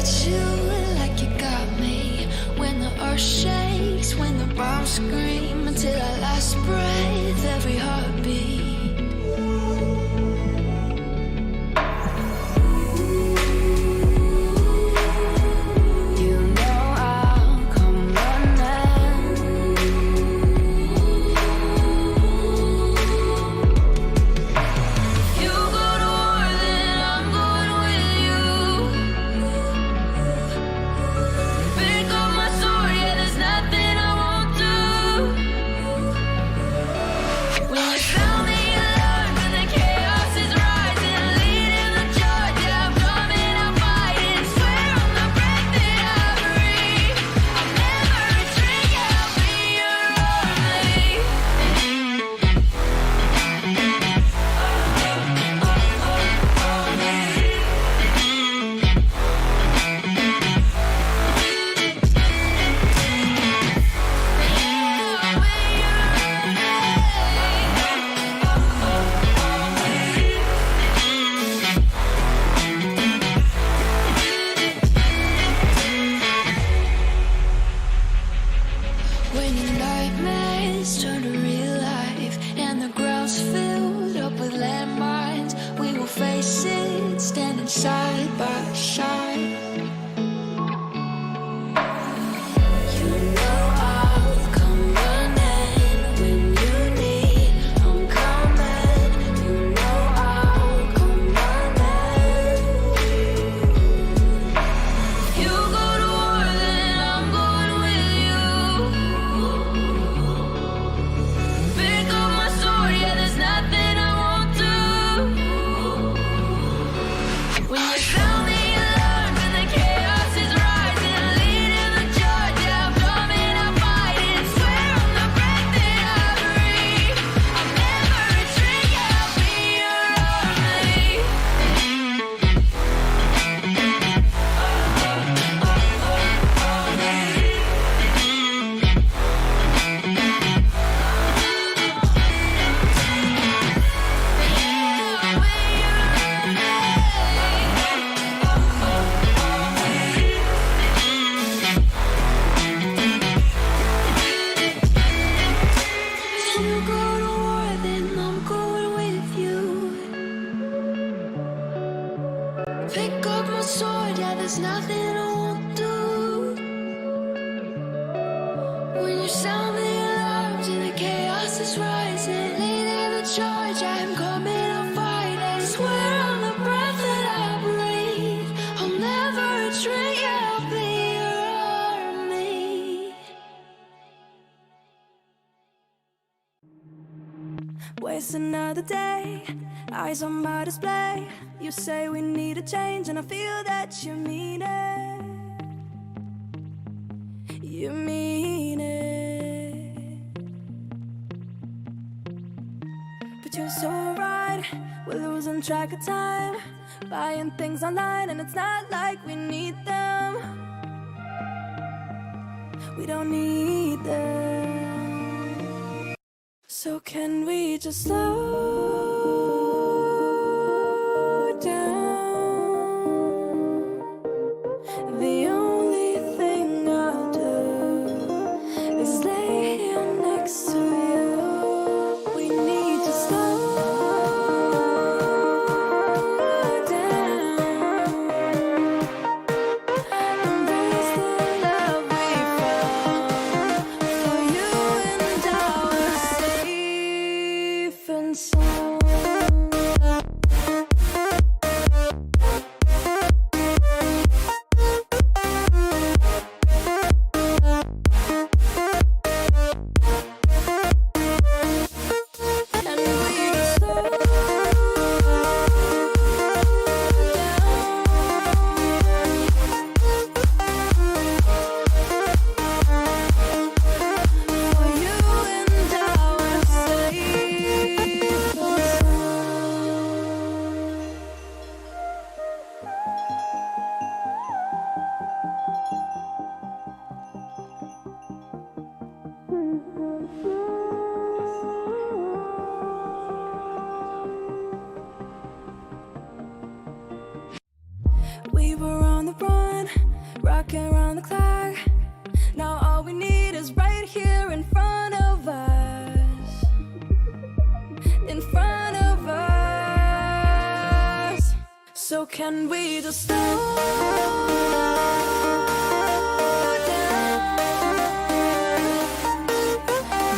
got you like you got me. When the earth shakes, when the bombs scream, until our last breath, every heartbeat. When your nightmares turn to real life and the ground's filled up with landmines, we will face it standing side by side. You know I'll come running when you need. I'm coming. You know I'll come running. You go to war, then I'm going with you. Pick up my sword, yeah, there's nothing I won't do. When you sound the alarm and the chaos is rising, leading the charge, yeah, I'm coming, I'm fighting. Swear on the breath that I breathe, I'll never retreat, yeah, I'll be your army. If you go to war, then I'm going with you. Pick up my sword, yeah, there's nothing I won't do. When you sound the alarms and the chaos is rising, leading the charge, I'm coming, I'm fighting. Swear on the breath that I breathe, I'll never retreat, yeah, I'll be your army. Waste another day, eyes on my display. You say we need a change, and I feel that you mean it. You mean it. But you're so right, we're losing track of time, buying things online, and it's not like we need them. We don't need them. So can we just slow down? The only thing I'll do is lay here next to you. We need to slow down. Embrace the love we found. For you and I were safe and sound. can we just slow down?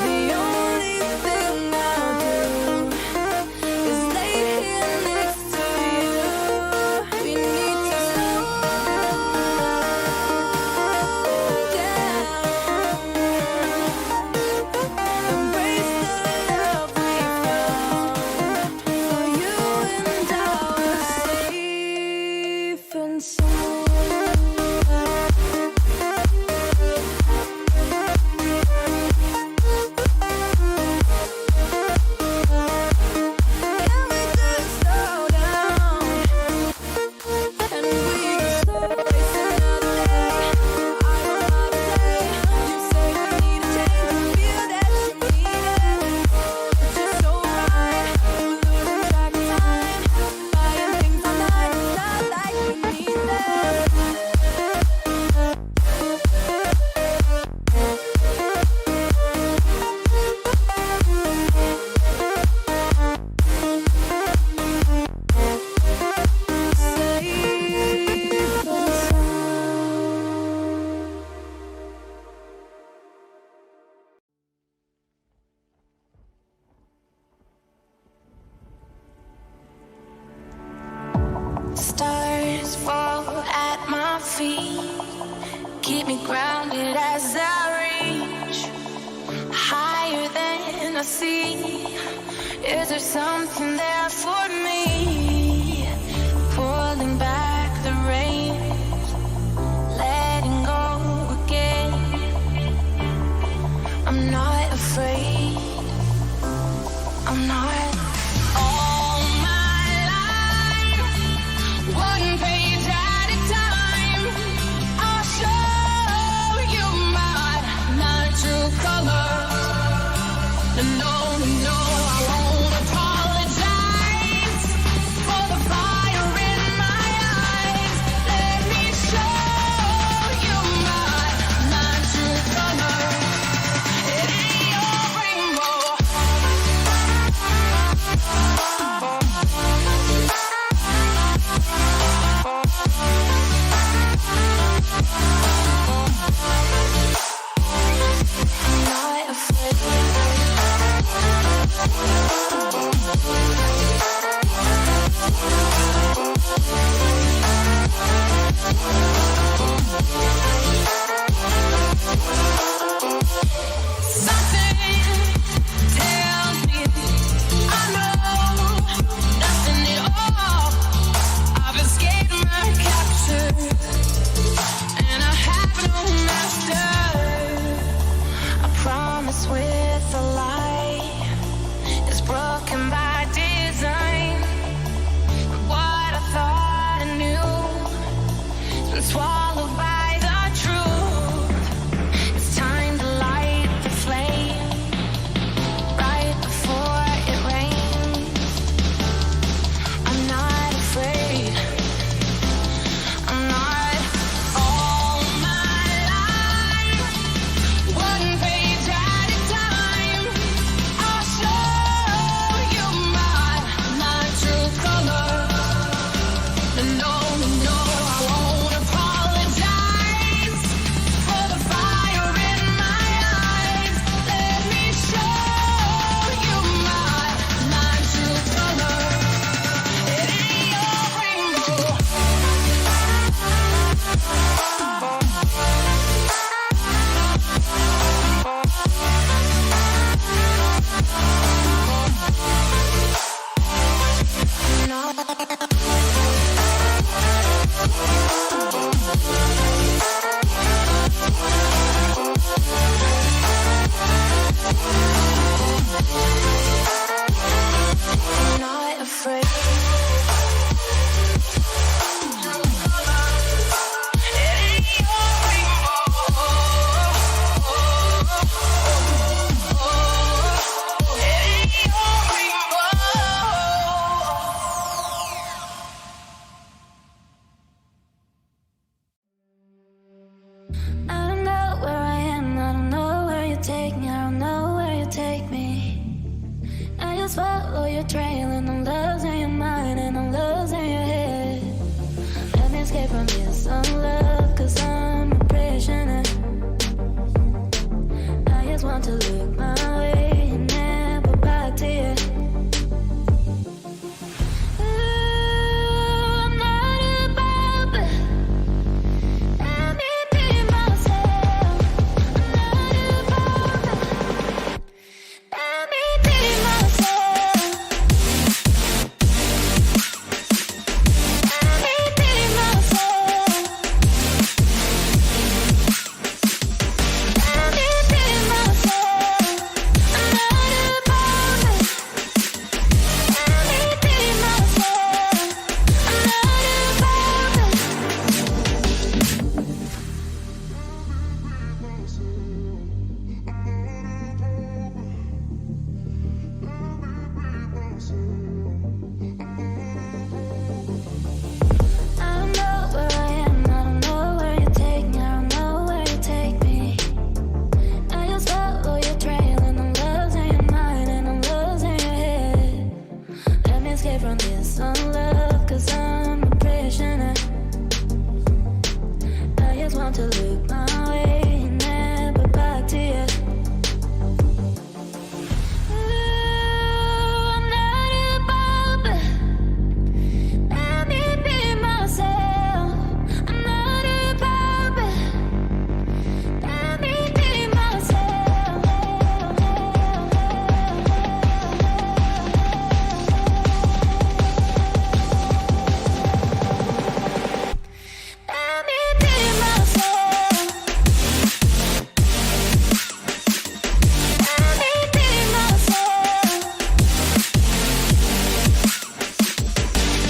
The only thing I'll do is lay here next to you. We need to slow down. Embrace the love we found. For you and I were safe and sound. Can we just slow down? And we just start wasting another day. I'm on my day. You say we need a change. Feel that you need it. But you're so right. We're losing track of time. Buying things online. It's not like we need them. Safe and sound. Stars fall at my feet, keep me grounded as I reach higher than I see. Is there something there for me? Pulling back the reins, letting go again. I'm not afraid. I'm not. All my life, one page at a time, I'll show you my true colors. No, no, I won't apologize for the fire in my eyes. Let me show you my true colors. It ain't your rainbow. I'm not Something tells me I know nothing at all. I've escaped my capture, and I have no master. I promise with a lie is broken by design. What I thought I knew been swallowed by the truth. It's time to light the flame right before it rains. I'm not afraid. I'm not. All my life, one page at a time, I'll show you my true colors. No, no, I won't apologize for the fire in my eyes. Let me show you my true colors. It ain't your rainbow. I'm not afraid. It ain't your rainbow. It ain't your rainbow. I don't know where I am. I don't know where you take me. I don't know where you take me. I just follow your trail, and I'm losing your mind, and I'm losing your head. escape from this unlove, 'cause I'm a prisoner. I just want to look my way and never back to you. I'm not above it. Let me be myself. I'm not above it. Let me be myself. Let me be myself. Let me be myself. I'm not above it. Let me be myself. I'm not above it. I don't know where I am, I don't know where you take me, I don't know where you take me. I just follow your trail and I'm losing your mind and I'm losing your head. Let me escape from this unlove, 'cause I'm a prisoner. I just want to look my way and never back to you. I'm not above it. Let me be myself. I'm not above it. Let me be myself. Let me be myself. Let me be myself.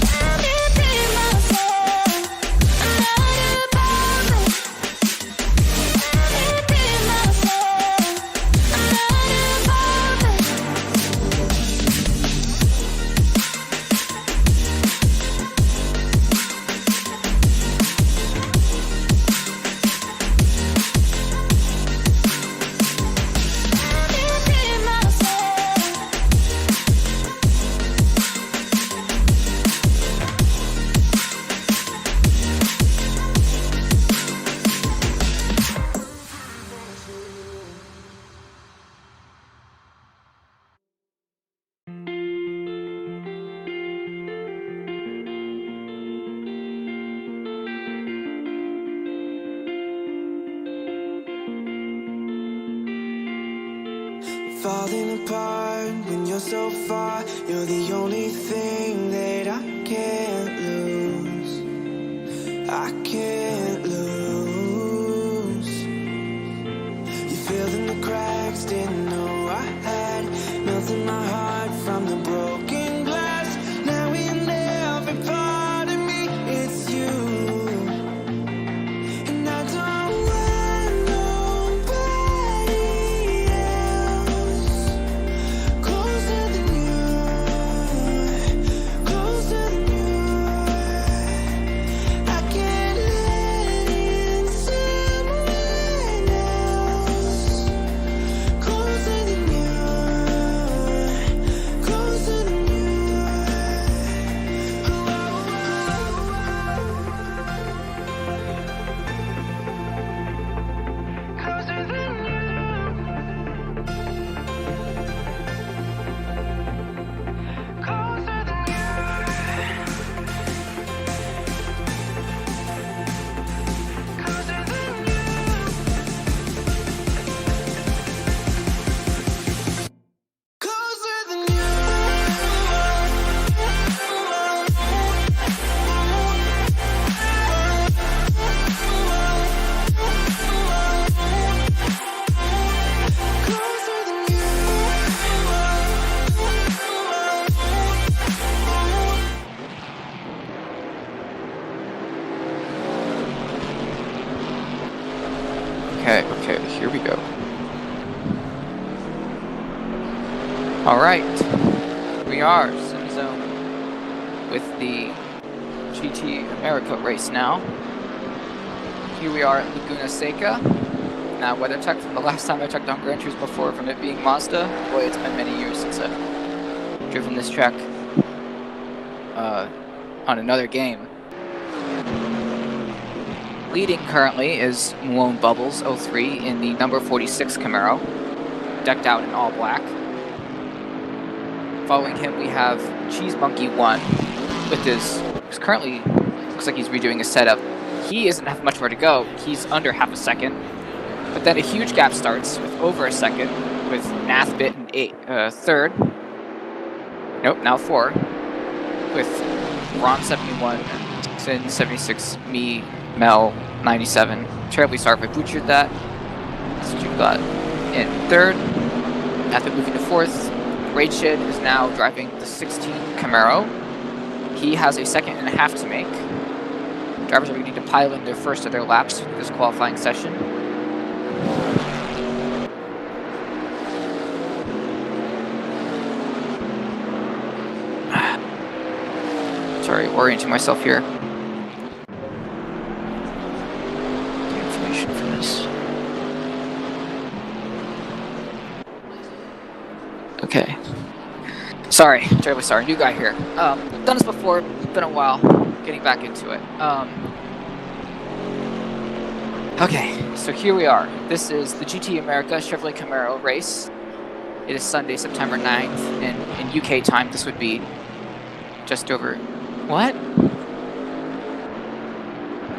Let me be myself. I'm not above it. Let me be myself. I'm not above it. Let me be myself. Falling apart when you're so far. You're the only thing that I can't lose. I can't lose. You filled in the cracks, didn't know I had. Melting my heart from the broken glass. Now in every part of me, it's you. And I don't want nobody else closer than you, closer than you. I can't let in someone else closer than you, closer than you. Closer than you. Closer than you. Closer than you. Closer than you. Closer than you. Okay, here we go. Alright, we are SimZone with the GT America race now. Here we are at Laguna Seca. Now, weather check from the last time I checked on Grand Tours before, from it being Mazda, boy, it's been many years since I've driven this track on another game. Leading currently is Malone Bubbles 03 in the number 46 Camaro, decked out in all black. Following him, we have Cheese Monkey 1 with who's currently, looks like he's redoing his setup. He doesn't have much more to go. He's under half a second. But then a huge gap starts with over a second with Nathbit in third. Nope, now 4. With Ron 71, Sin 76, me, Mel 97. Terribly sorry if I butchered that. That's what you've got in third. Nathbit moving to fourth. Rachid is now driving the 16 Camaro. He has a second and a half to make. Drivers are beginning to pile in their first of their laps for this qualifying session. Sorry, orienting myself here. The information for this. Okay. Sorry, terribly sorry. New guy here. Done this before. Been a while. Getting back into it. Okay, so here we are. This is the GT America Chevrolet Camaro race. It is Sunday, September 9th, and in UK time, this would be just over. What?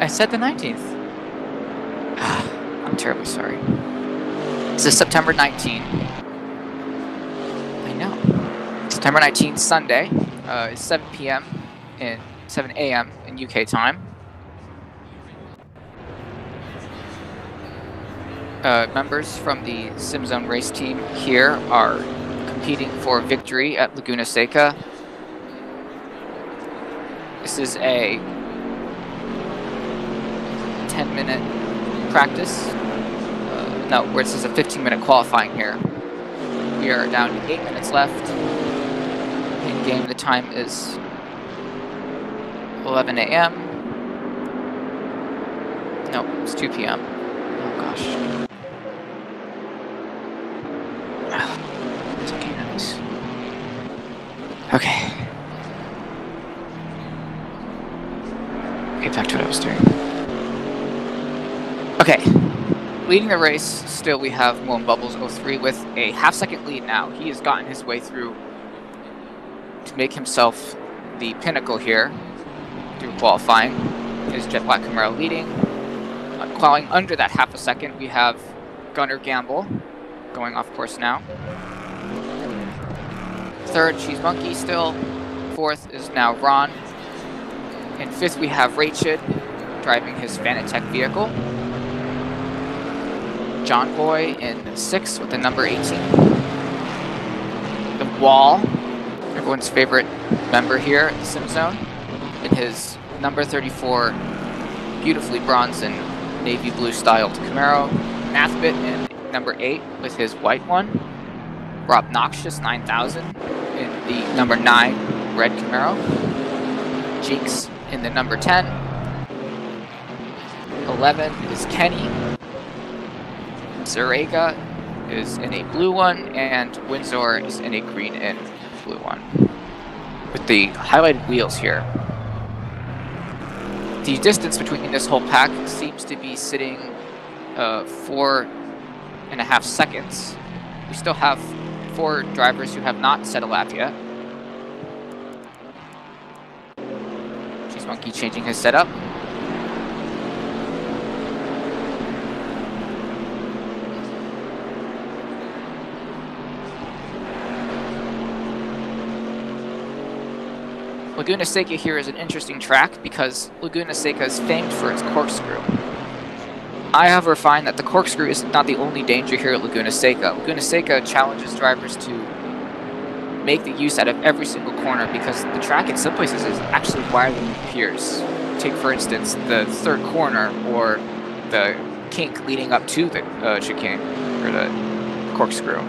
I said the 19th. I'm terribly sorry. This is September 19th. I know. September 19th, Sunday. It's 7 p.m. and 7 a.m. in UK time. Members from the SimZone race team here are competing for victory at Laguna Seca. This is a 10-minute practice. No, where this is a 15-minute qualifying here. We are down to 8 minutes left. In game, the time is 11 a.m. No, it's 2 p.m. Oh gosh. It's okay, nice. Okay. Get back to what I was doing. Okay. Leading the race, still we have Malone Bubbles 03 with a half-second lead now. He has gotten his way through to make himself the pinnacle here through qualifying. His Jet Black Camaro leading. Qualifying under that half a second, we have Gunner Gamble going off course now. Third, Cheese Monkey still. Fourth is now Ron. In fifth, we have Rachid driving his Fanatec vehicle. John Boy in sixth with the number 18. The Wall, everyone's favorite member here at the SimZone, in his number 34 beautifully bronze and navy blue styled Camaro. Nathbit in number 8 with his white one. Rob Noxious 9000 in the number 9 red Camaro. Jinx in the number 10. 11 is Kenny. Zarega is in a blue one, and Windsor is in a green and blue one. With the highlighted wheels here. The distance between this whole pack seems to be sitting 4.5 seconds. We still have 4 drivers who have not set a lap yet. Cheese Monkey changing his setup. Laguna Seca here is an interesting track because Laguna Seca is famed for its corkscrew. I, however, find that the corkscrew is not the only danger here at Laguna Seca. Laguna Seca challenges drivers to make the use out of every single corner because the track in some places is actually wider than it appears. Take, for instance, the third corner or the kink leading up to the chicane, or the corkscrew.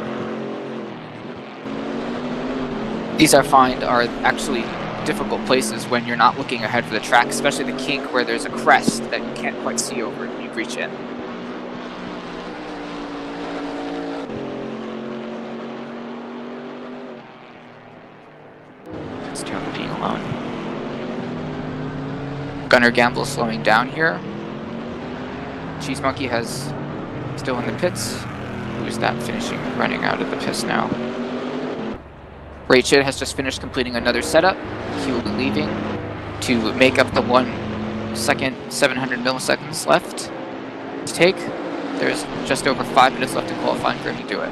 These I find are actually difficult places when you're not looking ahead for the track, especially the kink where there's a crest that you can't quite see over when you reach in. Let's turn being alone. Gunner Gamble slowing down here. Cheese Monkey has still in the pits. Who is that finishing, running out of the pits now? Rachid has just finished completing another setup. He will be leaving to make up the 1 second, 700 milliseconds left to take. There's just over 5 minutes left in qualifying for him to do it.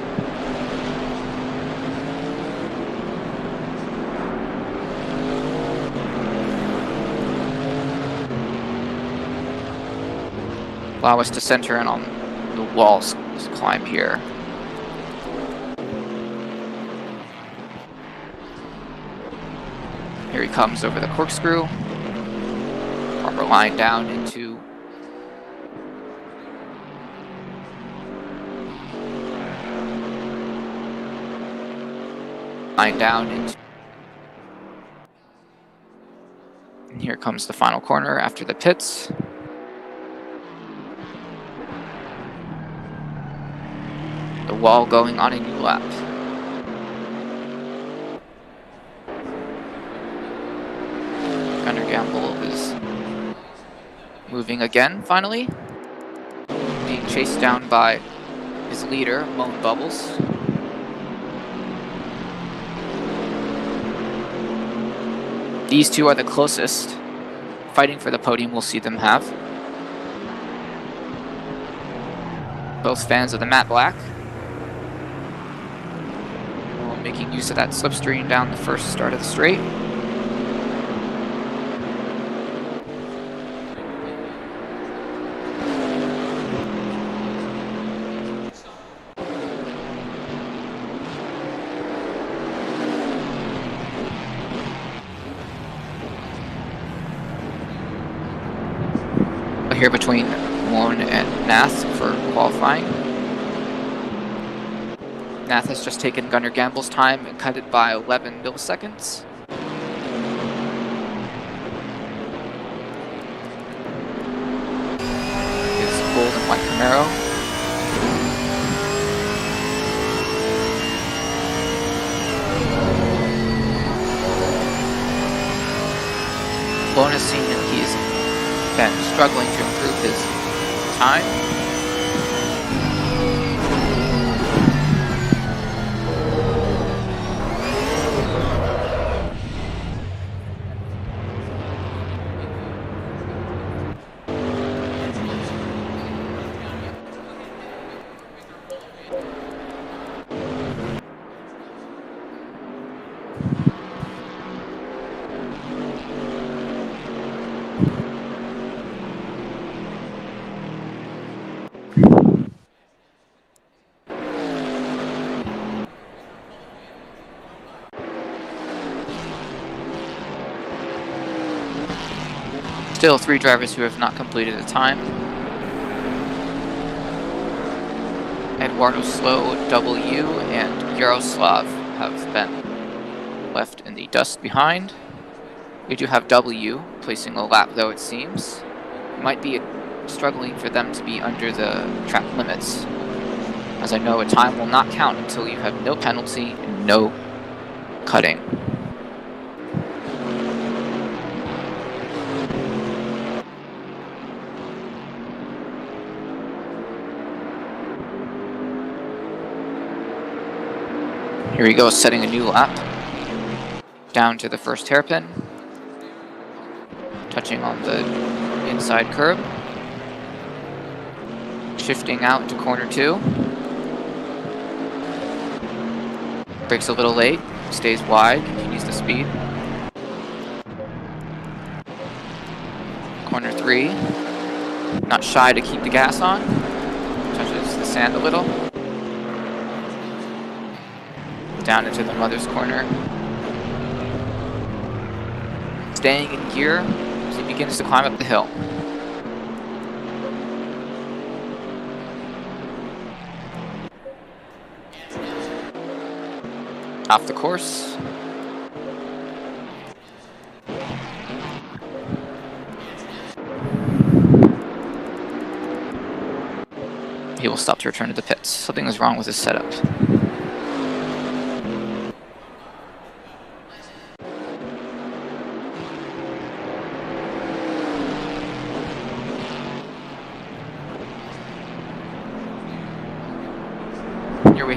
Allow us to center in on the walls climb here. Here he comes over the corkscrew. Proper line down into and here comes the final corner after the pits. The wall going on a new lap. Gunnar Gamble is moving again, finally. Being chased down by his leader, Moan Bubbles. These two are the closest. Fighting for the podium, we'll see them have. Both fans of the matte black. Making use of that slipstream down the first start of the straight. Here between Lorne and Nath for qualifying. Nath has just taken Gunnar Gamble's time and cut it by 11 milliseconds. His gold and white Camaro. Lorne has seen that he's been struggling to improve his time. Still 3 drivers who have not completed a time. Eduardo Slow, W, and Yaroslav have been left in the dust behind. We do have W placing a lap, though, it seems. It might be struggling for them to be under the track limits, as I know a time will not count until you have no penalty and no cutting. Here he goes, setting a new lap. Down to the first hairpin. Touching on the inside curb. Shifting out to corner 2. Brakes a little late. Stays wide, continues the speed. Corner 3. Not shy to keep the gas on. Touches the sand a little. Down into the mother's corner. Staying in gear as he begins to climb up the hill. Off the course. He will stop to return to the pits. Something is wrong with his setup.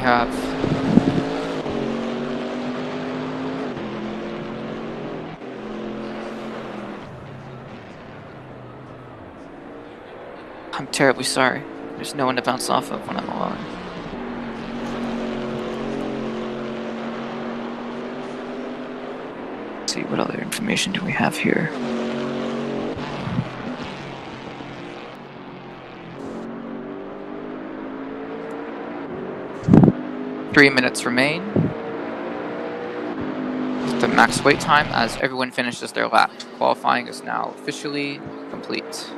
have I'm terribly sorry. There's no one to bounce off of when I'm alone. Let's see, what other information do we have here? Three minutes remain. The max wait time as everyone finishes their lap. Qualifying is now officially complete.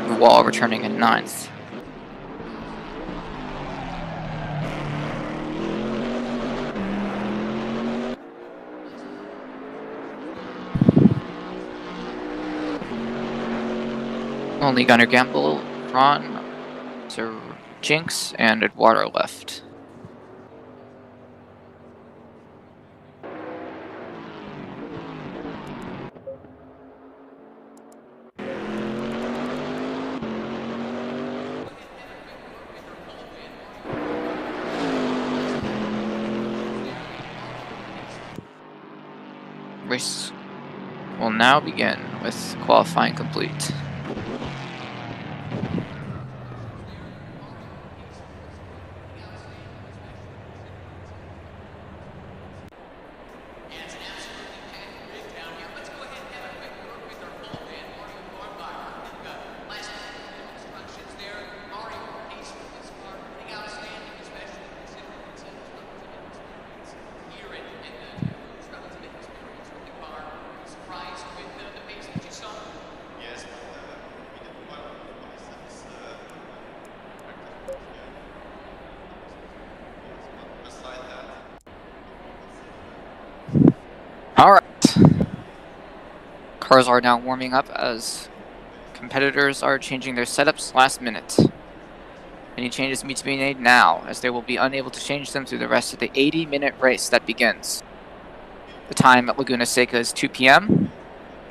The wall returning in 9th. Only Gunnar Gamble, Ron, Sir Jinx, and Eduardo left. Race will now begin with qualifying complete. Alright. Cars are now warming up as competitors are changing their setups last minute. Any changes need to be made now, as they will be unable to change them through the rest of the 80-minute race that begins. The time at Laguna Seca is 2 p.m.,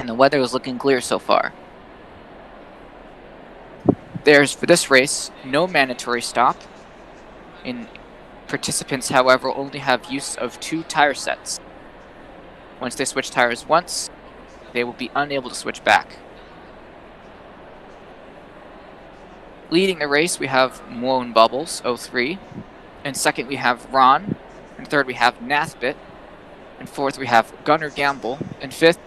and the weather is looking clear so far. There's, for this race, no mandatory stop. Participants, however, only have use of 2 tire sets. Once they switch tires once, they will be unable to switch back. Leading the race, we have Moan Bubbles, 03. And second, we have Ron. And third, we have Nathbit. And fourth, we have Gunnar Gamble. And fifth,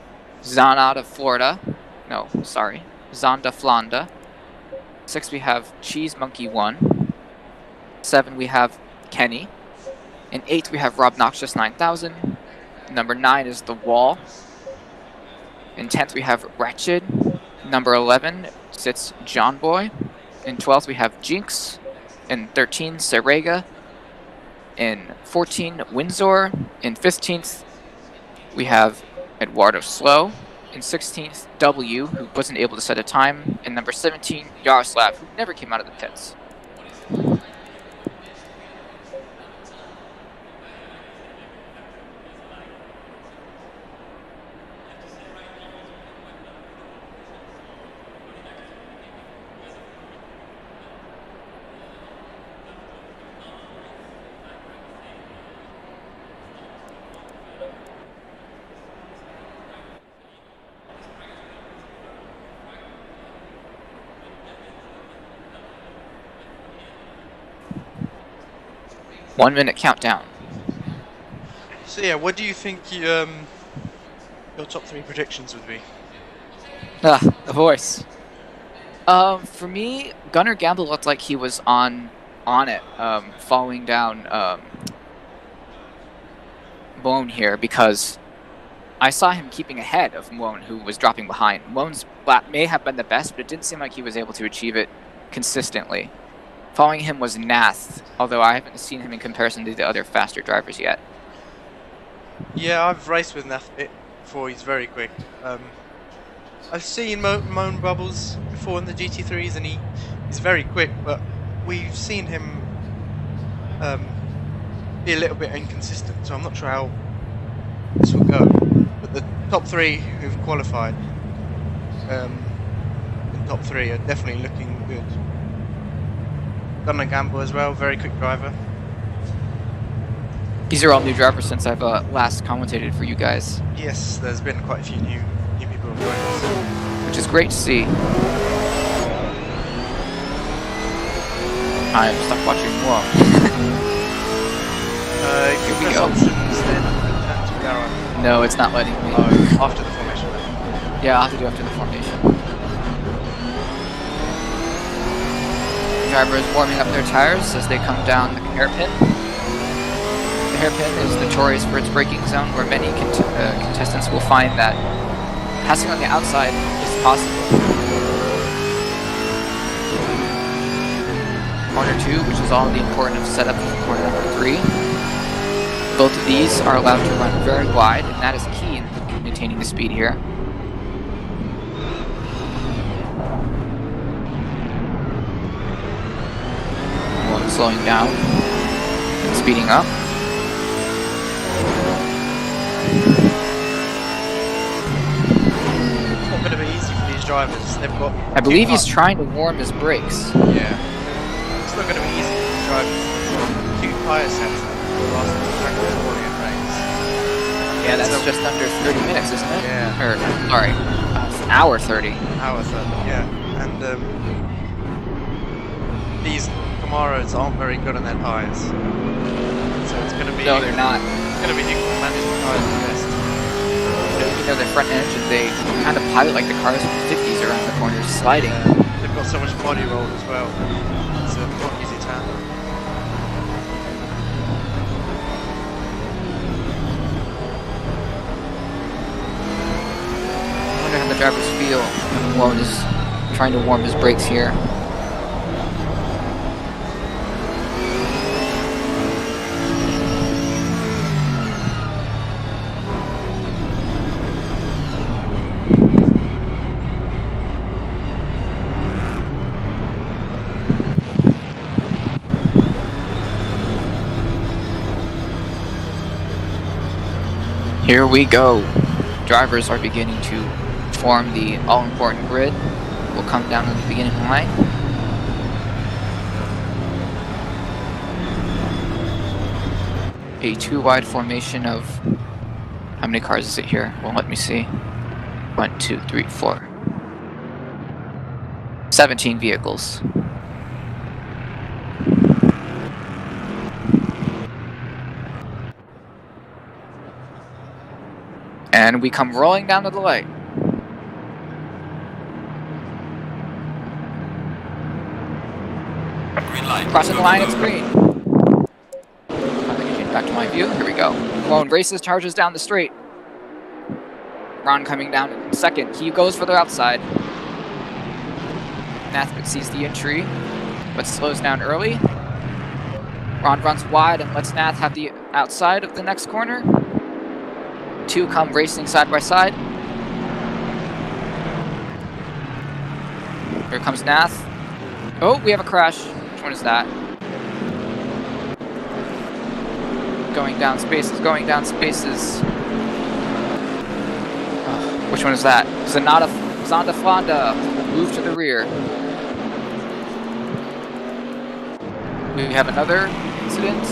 Zonda Florida. No, sorry. Zonda Flanda. Sixth, we have Cheese Monkey 1. 7, we have Kenny. And 8, we have Rob Noxious 9000. Number 9 is The Wall. In 10th, we have Ratchet. Number 11 sits John Boy. In 12th, we have Jinx. In 13, Serega. In 14, Windsor. In 15th, we have Eduardo Slow. In 16th, W, who wasn't able to set a time. And number 17, Yaroslav, who never came out of the pits. One minute countdown. So yeah, what do you think your top 3 predictions would be? The voice. For me, Gunnar Gamble looked like he was on it, following down Moan here, because I saw him keeping ahead of Moan, who was dropping behind. Moan's lap may have been the best, but it didn't seem like he was able to achieve it consistently. Following him was Nath, although I haven't seen him in comparison to the other faster drivers yet. Yeah, I've raced with Nath before. He's very quick. I've seen Moan Bubbles before in the GT3s, and he's very quick, but we've seen him be a little bit inconsistent, so I'm not sure how this will go. But the top 3 who've qualified in top 3 are definitely looking good. Gunnar Gamble as well, very quick driver. These are all new drivers since I've last commentated for you guys, Yes, there's been quite a few new people who have joined us. which is great to see. I'm stuck watching more. If you we press go. options, then turn to the arrow. No, it's not letting me. Oh, after the formation. Yeah, I'll have to do after the formation. Driver is warming up their tires as they come down the hairpin. The hairpin is notorious for its braking zone, where many contestants will find that passing on the outside is possible. Corner 2, which is all the important setup for corner number 3. Both of these are allowed to run very wide, and that is key in maintaining the speed here. One slowing down and speeding up. It's not going to be easy for these drivers. They've got. I believe he's trying to warm his brakes. Yeah. It's not going to be easy for these drivers. 2 tyre sets that last the brilliant race. Yeah, that's So- just under 30 minutes, isn't it? Yeah. Or, sorry, hour 30. Hour 30, yeah. And these Camaros aren't very good on their tyres. So it's going to be. No, they're not. It's going to be who can manage the tyres the best. You know, their front engine, they kind of pilot like the cars from the 50s around the corners, sliding. They've got so much body roll as well. It's not easy to handle. I wonder how the drivers feel while just trying to warm his brakes here. Here we go. Drivers are beginning to form the all-important grid. We'll come down to the beginning line. A 2-wide formation of... How many cars is it here? Well, let me see. 1, 2, 3, 4. 17 vehicles. And we come rolling down to the light. Green light. Crossing the Go, line, go, it's go. green. I'm gonna get back to my view. Here we go. Lone races, charges down the straight. Ron coming down in second. He goes for the outside. Nathbit sees the entry, but slows down early. Ron runs wide and lets Nath have the outside of the next corner. 2 come racing side by side. Here comes Nath. Oh, we have a crash. Which one is that? Going down spaces, going down spaces. Oh, which one is that? Zonda Flanda will move to the rear. We have another incident.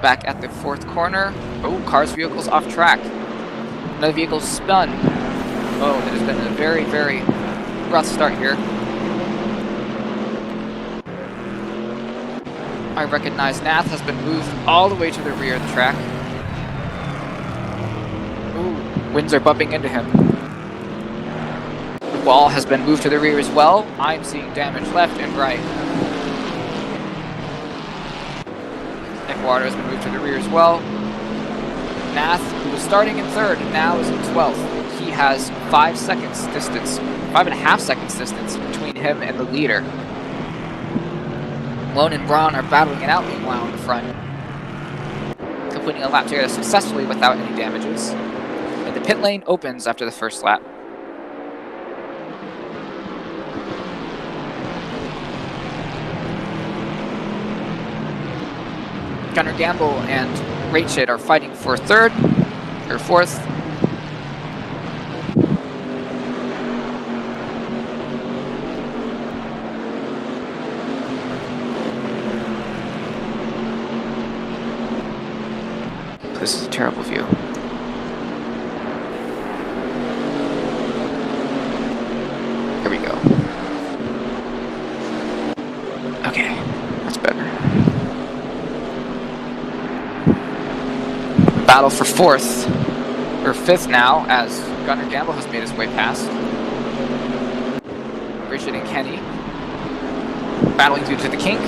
Back at the 4th corner. Oh, cars, vehicles off track. Another vehicle spun. Oh, it has been a very, very rough start here. I recognize Nath has been moved all the way to the rear of the track. Ooh, winds are bumping into him. The wall has been moved to the rear as well. I'm seeing damage left and right. Water has been moved to the rear as well. Nath, who was starting in 3rd, now is in 12th. He has 5 seconds distance, 5.5 seconds distance between him and the leader. Lone and Ron are battling it out meanwhile in the front, completing a lap together successfully without any damages. And the pit lane opens after the first lap. Gunnar Gamble and Rachid are fighting for 3rd or 4th. this is a terrible view. Here we go. Okay, that's better. Battle for 4th, or 5th now, as Gunnar Gamble has made his way past. Richard and Kenny battling due to the kink.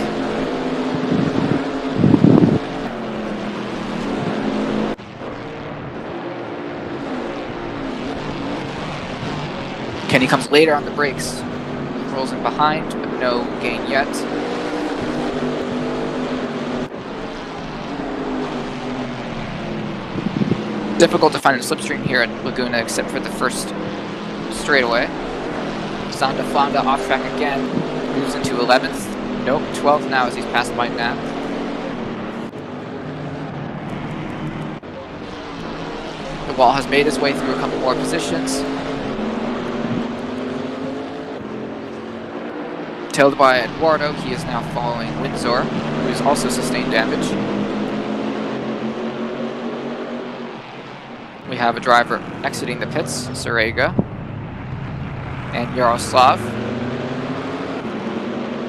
Kenny comes later on the brakes, rolls in behind, but no gain yet. Difficult to find a slipstream here at Laguna except for the first straightaway. Zonda Fonda off track again, moves into 11th. Nope, 12th now as he's passed by Nap. The Wall has made his way through a couple more positions. Tailed by Eduardo, he is now following Windsor, who has also sustained damage. We have a driver exiting the pits, Sarega, and Yaroslav.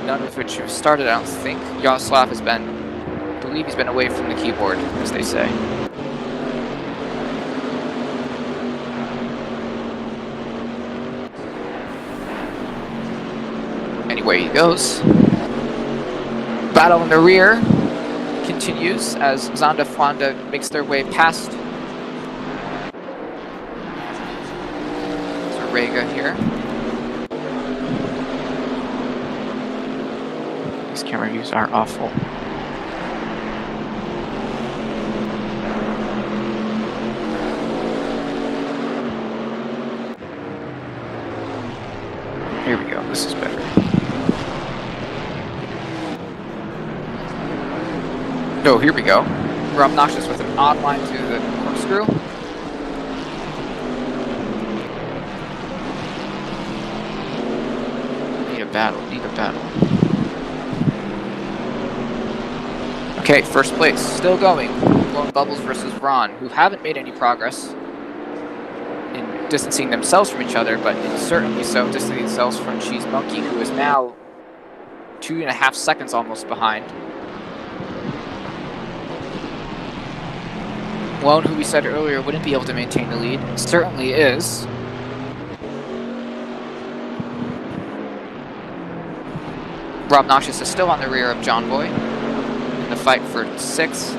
None of which have started, I don't think. Yaroslav has been, I believe he's been away from the keyboard, as they say. Anyway, he goes. Battle in the rear continues as Zonda Fonda makes their way past Rega here. These camera views are awful. Here we go, this is better. Oh, here we go. We're obnoxious with an odd line to the corkscrew. Need a battle. Okay, first place, still going. Blown Bubbles versus Ron, who haven't made any progress in distancing themselves from each other, but certainly so distancing themselves from Cheese Monkey, who is now 2.5 seconds almost behind. Lone, who we said earlier wouldn't be able to maintain the lead, certainly is. Rob Noxious is still on the rear of John Boy in the fight for 6th.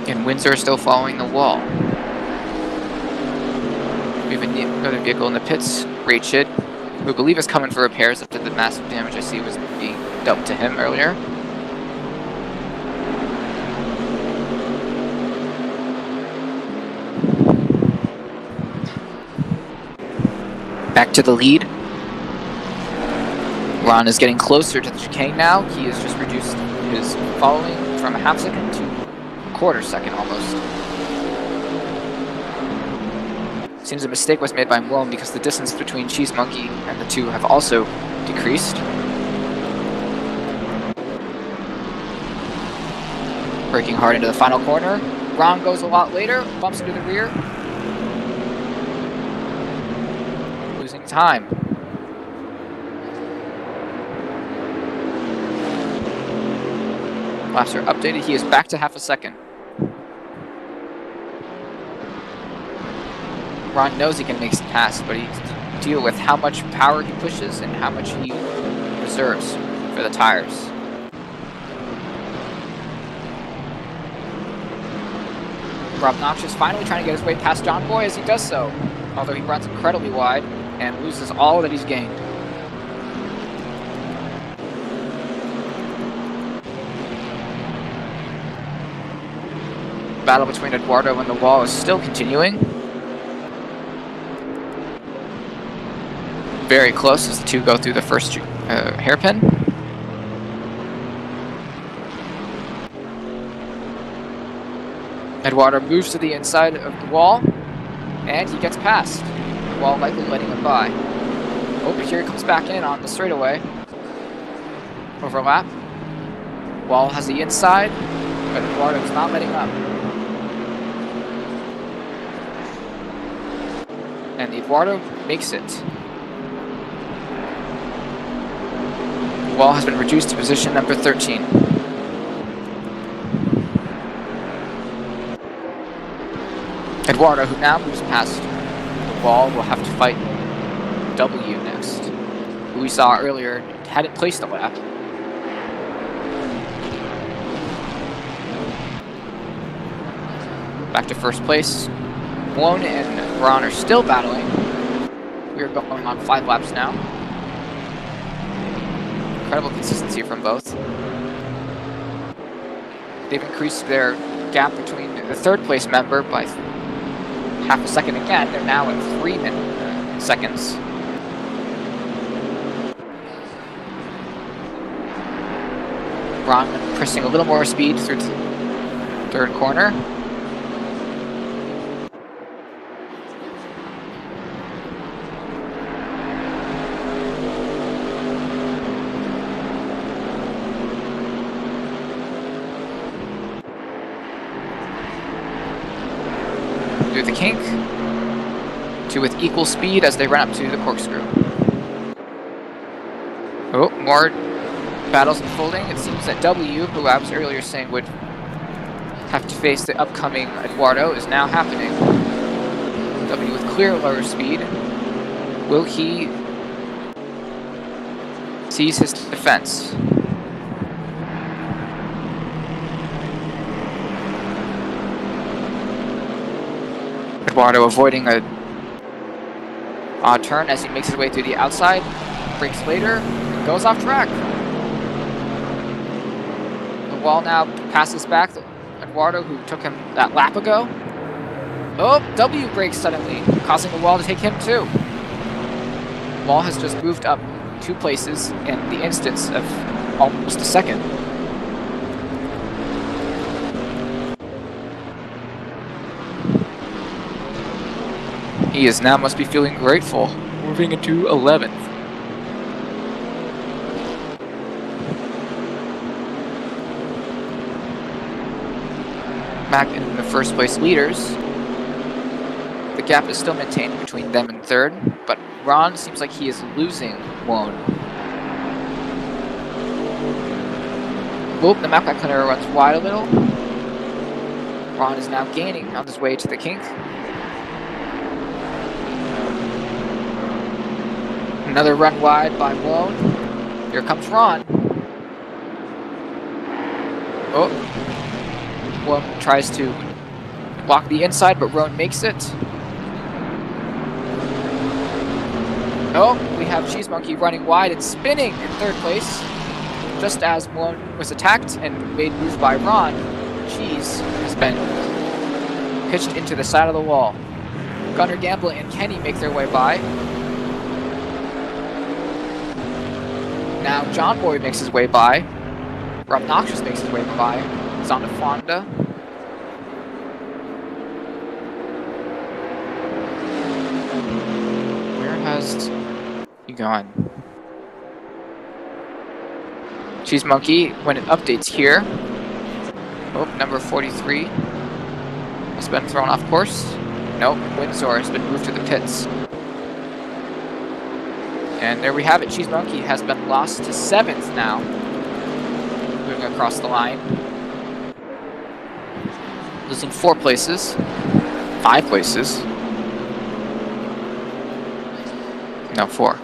And Windsor is still following the Wall. We have another vehicle in the pits, Rachid, who I believe is coming for repairs after the massive damage I see was being dealt to him earlier. Back to the lead. Ron is getting closer to the chicane now. He has just reduced his following from a half second to a quarter second almost. Seems a mistake was made by Mlone because the distance between Cheese Monkey and the two have also decreased. Braking hard into the final corner. Ron goes a lot later, bumps into the rear. Losing time. Laps are updated. He is back to half a second. Ron knows he can make some pass, but he deal with how much power he pushes and how much he reserves for the tires. Rob Noxious finally trying to get his way past John Boy as he does so, although he runs incredibly wide and loses all that he's gained. The battle between Eduardo and the Wall is still continuing. Very close as the two go through the first hairpin. Eduardo moves to the inside of the Wall, And he gets past, while likely letting him by. Oh, but here he comes back in on the straightaway. Overlap. Wall has the inside, but Eduardo's not letting up. And Eduardo makes it. Wall has been reduced to position number 13. Eduardo, who now moves past the wall, will have to fight W next, who we saw earlier hadn't placed a lap. Back to first place. Malone and Ron are still battling. We are going on 5 laps now. Incredible consistency from both. They've increased their gap between the third place member by half a second again. They're now at 3 seconds. Ron pressing a little more speed through the third corner. Through the kink, 2 with equal speed as they run up to the corkscrew. Oh, more battles unfolding. It seems that W, who I was earlier saying would have to face the upcoming Eduardo, is now happening. W with clear lower speed. Will he seize his defense? Eduardo avoiding a odd turn as he makes his way through the outside, brakes later, and goes off track. The wall now passes back Eduardo, who took him that lap ago. Oh, W brakes suddenly, causing the wall to take him too. Wall has just moved up 2 places in the instance of almost a second. He is now must be feeling grateful, moving into 11th. Back in the first place leaders, the gap is still maintained between them and third, but Ron seems like he is losing Wone. Whoop, the map cleaner runs wide a little. Ron is now gaining on his way to the kink. Another run wide by Wone. Here comes Ron. Oh. Wone tries to block the inside, but Roan makes it. Oh, we have Cheese Monkey running wide and spinning in third place. Just as Wone was attacked and made move by Ron, Cheese has been pitched into the side of the wall. Gunner Gamble and Kenny make their way by. Now John Boy makes his way by. Rob Noxious makes his way by. Zonda Fonda. Where has he gone? Cheese Monkey, when it updates here. Oh, number 43 has been thrown off course. Nope, Windsor has been moved to the pits. And there we have it. Cheese Monkey has been lost to 7th now. Moving across the line. Losing 4 places. 5 places. No, 4.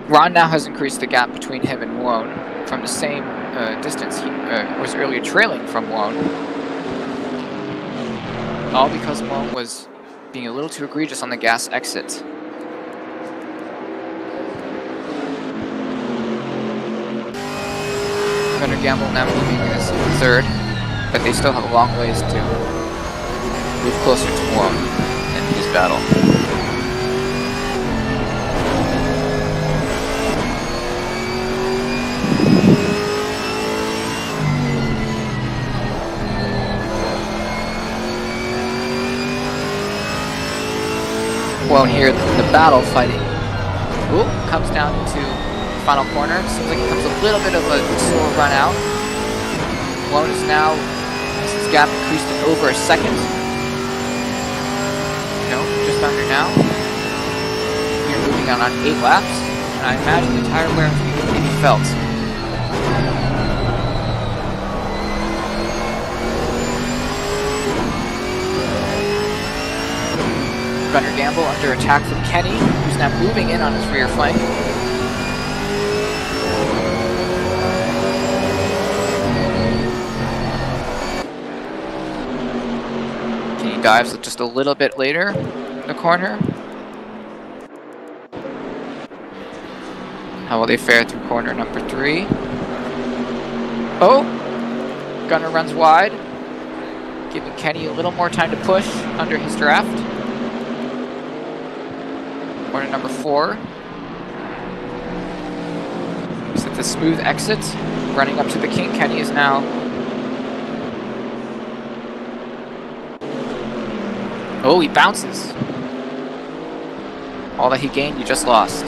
Ron now has increased the gap between him and Wone from the same distance he was earlier trailing from Wone. All because Wone was being a little too egregious on the gas exit. Gunner Gamble now moving as third, but they still have a long ways to move closer to Wone in his battle. Won't hear the battle fighting. Ooh, comes down into the final corner. Seems like it comes a little bit of a slow run out. Won't is now, his gap increased to over a second. No, just under now. We're moving on 8 laps, and I imagine the tire wear may be felt. Gunner Gamble under attack from Kenny, who's now moving in on his rear flank. Kenny dives just a little bit later in the corner. How will they fare through corner number 3? Oh! Gunner runs wide, giving Kenny a little more time to push under his draft. Corner number 4. He's at the smooth exit, running up to the King. Kenny is now. Oh, he bounces. All that he gained, you just lost.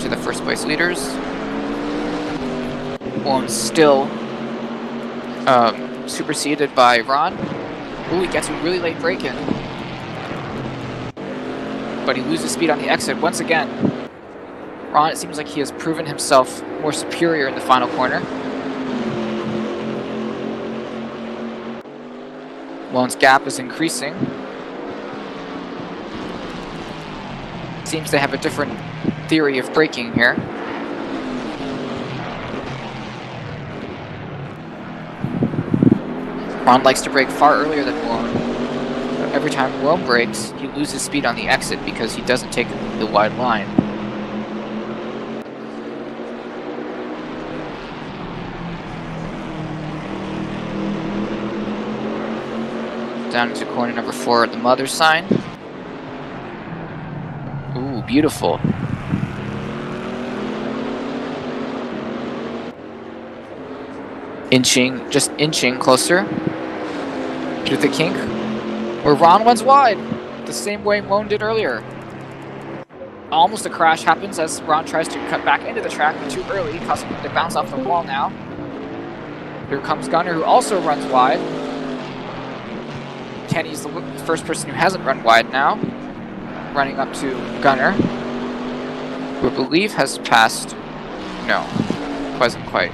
To the first place leaders. One still superseded by Ron. Ooh, he gets a really late break in. But he loses speed on the exit once again. Ron, it seems like he has proven himself more superior in the final corner. Won's gap is increasing. Seems they have a different theory of braking here. Ron likes to brake far earlier than Won. Every time Won brakes, he loses speed on the exit because he doesn't take the wide line. Down into corner number 4 at the mother sign. Ooh, beautiful. Just inching closer to the kink, where Ron runs wide, the same way Won did earlier. Almost a crash happens as Ron tries to cut back into the track too early, causing him to bounce off the wall now. Here comes Gunner, who also runs wide. Kenny's the first person who hasn't run wide now, running up to Gunner, who I believe has passed. No, wasn't quite.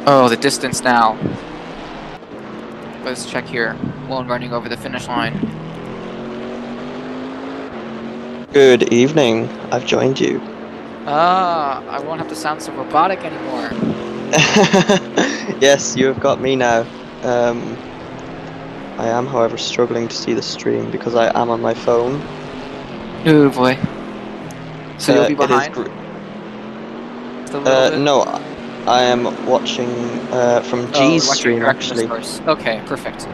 Oh, the distance now. Let's check here. Won running over the finish line. Good evening. I've joined you. Ah, I won't have to sound so robotic anymore. Yes, you have got me now. I am, however, struggling to see the stream because I am on my phone. Oh boy. So you'll be behind? No, I am watching from G's stream, actually. Okay, perfect.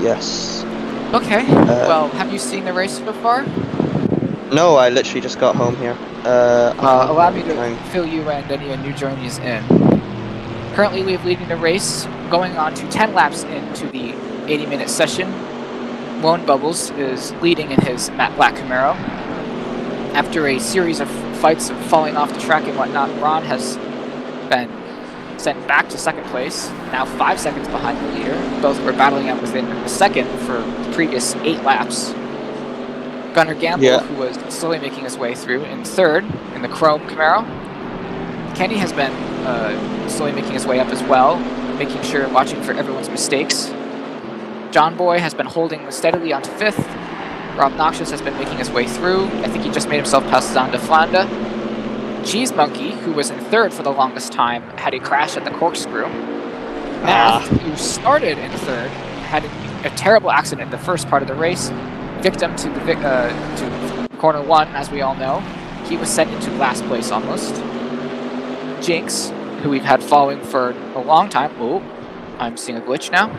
Yes. Okay, well, have you seen the race so far? No, I literally just got home here. Allow me to fill you and any new joinees in. Currently, we have leading the race, going on to 10 laps into the 80-minute session. Lone Bubbles is leading in his matte black Camaro. After a series of fights of falling off the track and whatnot, Ron has been sent back to second place, now 5 seconds behind the leader. Both were battling out within a second for the previous 8 laps. Gunner Gamble, who was slowly making his way through, in third in the Chrome Camaro. Kenny has been slowly making his way up as well, making sure, watching for everyone's mistakes. John Boy has been holding steadily onto fifth. Rob Noxious has been making his way through. I think he just made himself past Zonda Flanda. Cheese Monkey, who was in third for the longest time, had a crash at the corkscrew. Math, who started in third, had a terrible accident in the first part of the race. Victim to to corner 1, as we all know. He was sent into last place almost. Jinx, who we've had following for a long time. Oh, I'm seeing a glitch now.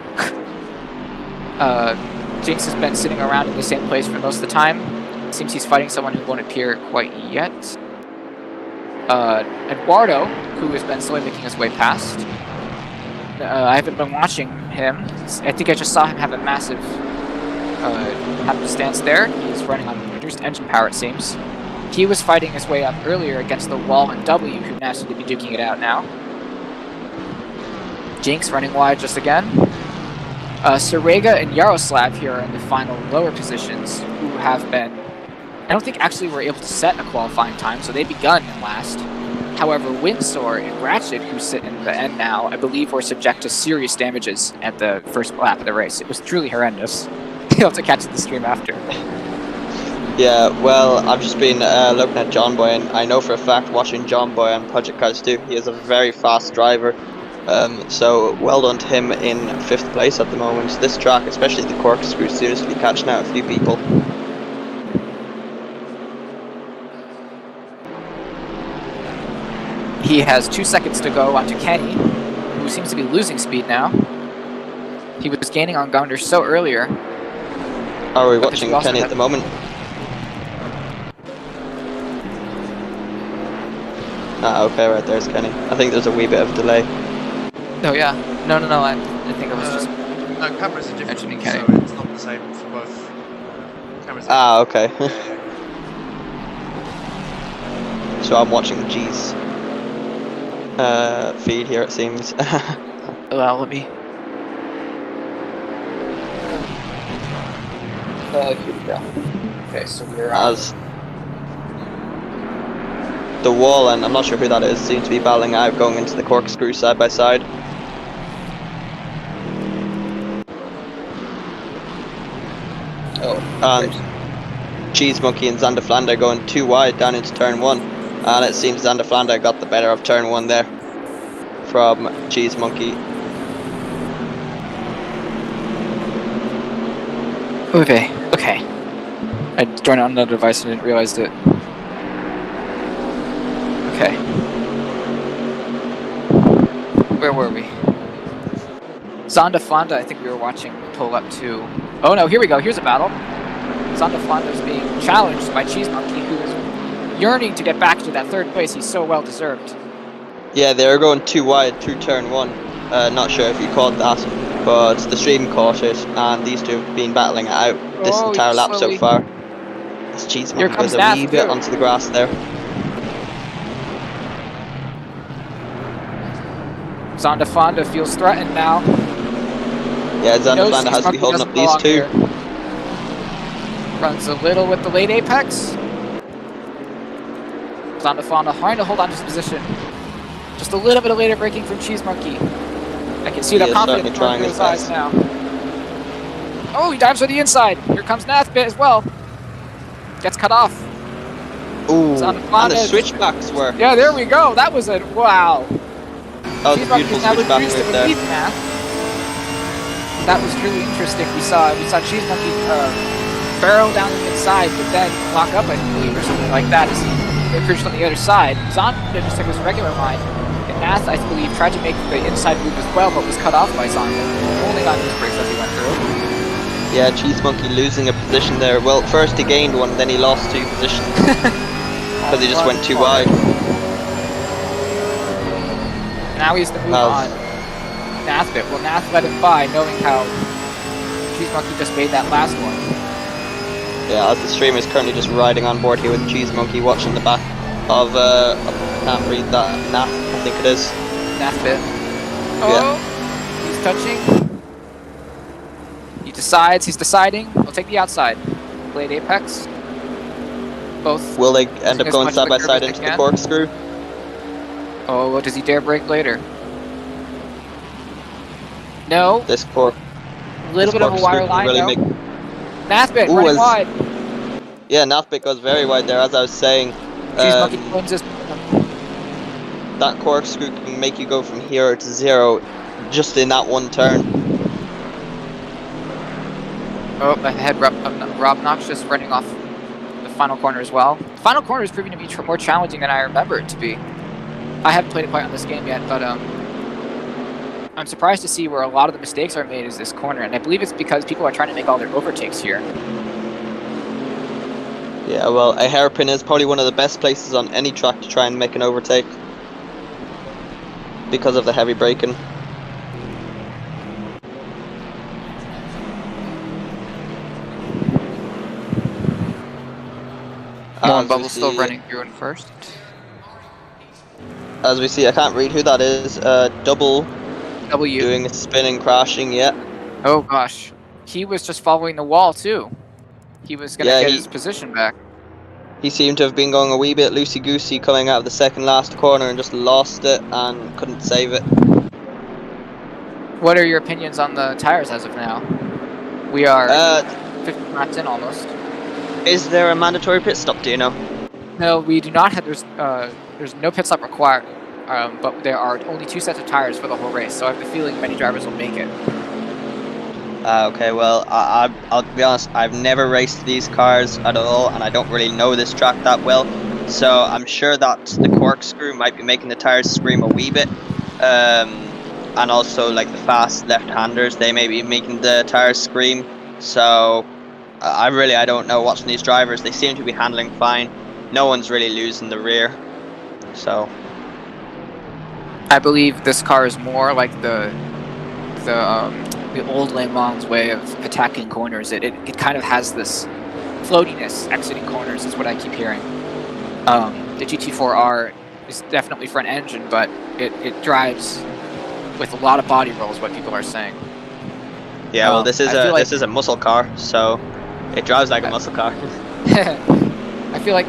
Jinx has been sitting around in the same place for most of the time. It seems he's fighting someone who won't appear quite yet. Eduardo, who has been slowly making his way past. I haven't been watching him. I think I just saw him have a massive stance there. He's running on reduced engine power, it seems. He was fighting his way up earlier against the wall and W, who now seem to be duking it out now. Jinx running wide just again. Serega and Yaroslav here are in the final lower positions, who have been, I don't think actually were able to set a qualifying time, so they've begun in last. However, Windsor and Ratchet, who sit in the end now, I believe were subject to serious damages at the first lap of the race. It was truly horrendous. You'll have to catch the stream after. Yeah, well, I've just been looking at John Boy, and I know for a fact, watching John Boy on Project Cars 2, he is a very fast driver. So well done to him in 5th place at the moment. This track, especially the corkscrew, seems to be catching out a few people. He has 2 seconds to go onto Kenny, who seems to be losing speed now. He was gaining on Gounder so earlier. Are we watching Kenny at the moment? Ah, okay, right there's Kenny. I think there's a wee bit of delay. Oh yeah. No, I think it was just... No, cameras are different, so mentioning Kenny. it's not the same for both cameras. Ah, okay. So I'm watching G's feed here, it seems. Well, let me... here we go. Okay, so we're As the wall, and I'm not sure who that is, seems to be battling out, going into the corkscrew side by side. Oh, And Cheese Monkey and Xander Flander going too wide down into turn 1. And it seems Xander Flander got the better of turn 1 there from Cheese Monkey. okay. I joined on another device and didn't realize it. Okay. Where were we? Zonda Fonda, I think we were watching pull up to... Oh no, here we go, here's a battle. Zonda Fonda's being challenged by Cheese Monkey, who is yearning to get back to that 3rd place. He's so well deserved. Yeah, they were going too wide through turn 1. Not sure if you caught that, but the stream caught it, and these two have been battling it out this entire lap so far. This Cheese Monkey goes a wee bit onto the grass there. Zonda Fonda feels threatened now. Yeah, Xander Flander has to be holding up these two. Runs a little with the late apex. Zonda Fonda trying to hold on to his position. Just a little bit of later braking from Cheese Monkey. I can see the confidence in his eyes now. Oh, he dives for the inside. Here comes Nathbit as well. Gets cut off. Ooh, and the switchbacks were... Yeah, there we go. That was a... Wow. That was a beautiful switchback move there. That was really interesting. We saw Cheese Monkey barrel down the inside, but then lock up, I believe, or something like that as he approached on the other side. Zonda just took his regular line, and Nath, I believe, tried to make the inside move as well, but was cut off by Zonda, holding on to his brakes as he went through. Yeah, Cheese Monkey losing a position there. Well, first he gained one, then he lost 2 positions because he just went too wide. Now he has to move on. Nathbit. Will Nath let him by, knowing how Cheese Monkey just made that last one? Yeah, as the streamer is currently just riding on board here with Cheese Monkey, watching the back of, I can't read that, Nath, I think it is. Nathbit. Oh, yeah. He's touching. He decides, he's deciding. We'll take the outside. Blade Apex. Both. Will they end up going side by side into the corkscrew? Oh, does he dare brake later? No. This cork. A little bit of a wire line, really though. Nathbit running wide. Yeah, Nathbit goes very wide there, as I was saying. That corkscrew can make you go from 0 to 0 just in that one turn. Oh, ahead, Rob Noxious running off the final corner as well. The final corner is proving to be more challenging than I remember it to be. I haven't played it quite on this game yet, but I'm surprised to see where a lot of the mistakes are made is this corner, and I believe it's because people are trying to make all their overtakes here. Yeah, well, a hairpin is probably one of the best places on any track to try and make an overtake because of the heavy braking. More Bubble still running through in first. As we see, I can't read who that is. Double W. doing a spin and crashing, yeah. Oh gosh. He was just following the wall too. He was going to get his position back. He seemed to have been going a wee bit loosey-goosey coming out of the second last corner and just lost it and couldn't save it. What are your opinions on the tires as of now? We are 50 laps in almost. Is there a mandatory pit stop, do you know? No, we do not have. There's no pit stop required, but there are only 2 sets of tires for the whole race, so I have the feeling many drivers will make it. Okay, well, I'll be honest, I've never raced these cars at all, and I don't really know this track that well, so I'm sure that the corkscrew might be making the tires scream a wee bit, and also like the fast left-handers, they may be making the tires scream, so I don't know watching these drivers. They seem to be handling fine. No one's really losing the rear, so I believe this car is more like the old Le Mans way of attacking corners. It kind of has this floatiness exiting corners is what I keep hearing. The GT4R is definitely front engine, but it drives with a lot of body rolls, what people are saying. Yeah, well, this is a muscle car, so it drives like a muscle car. I feel like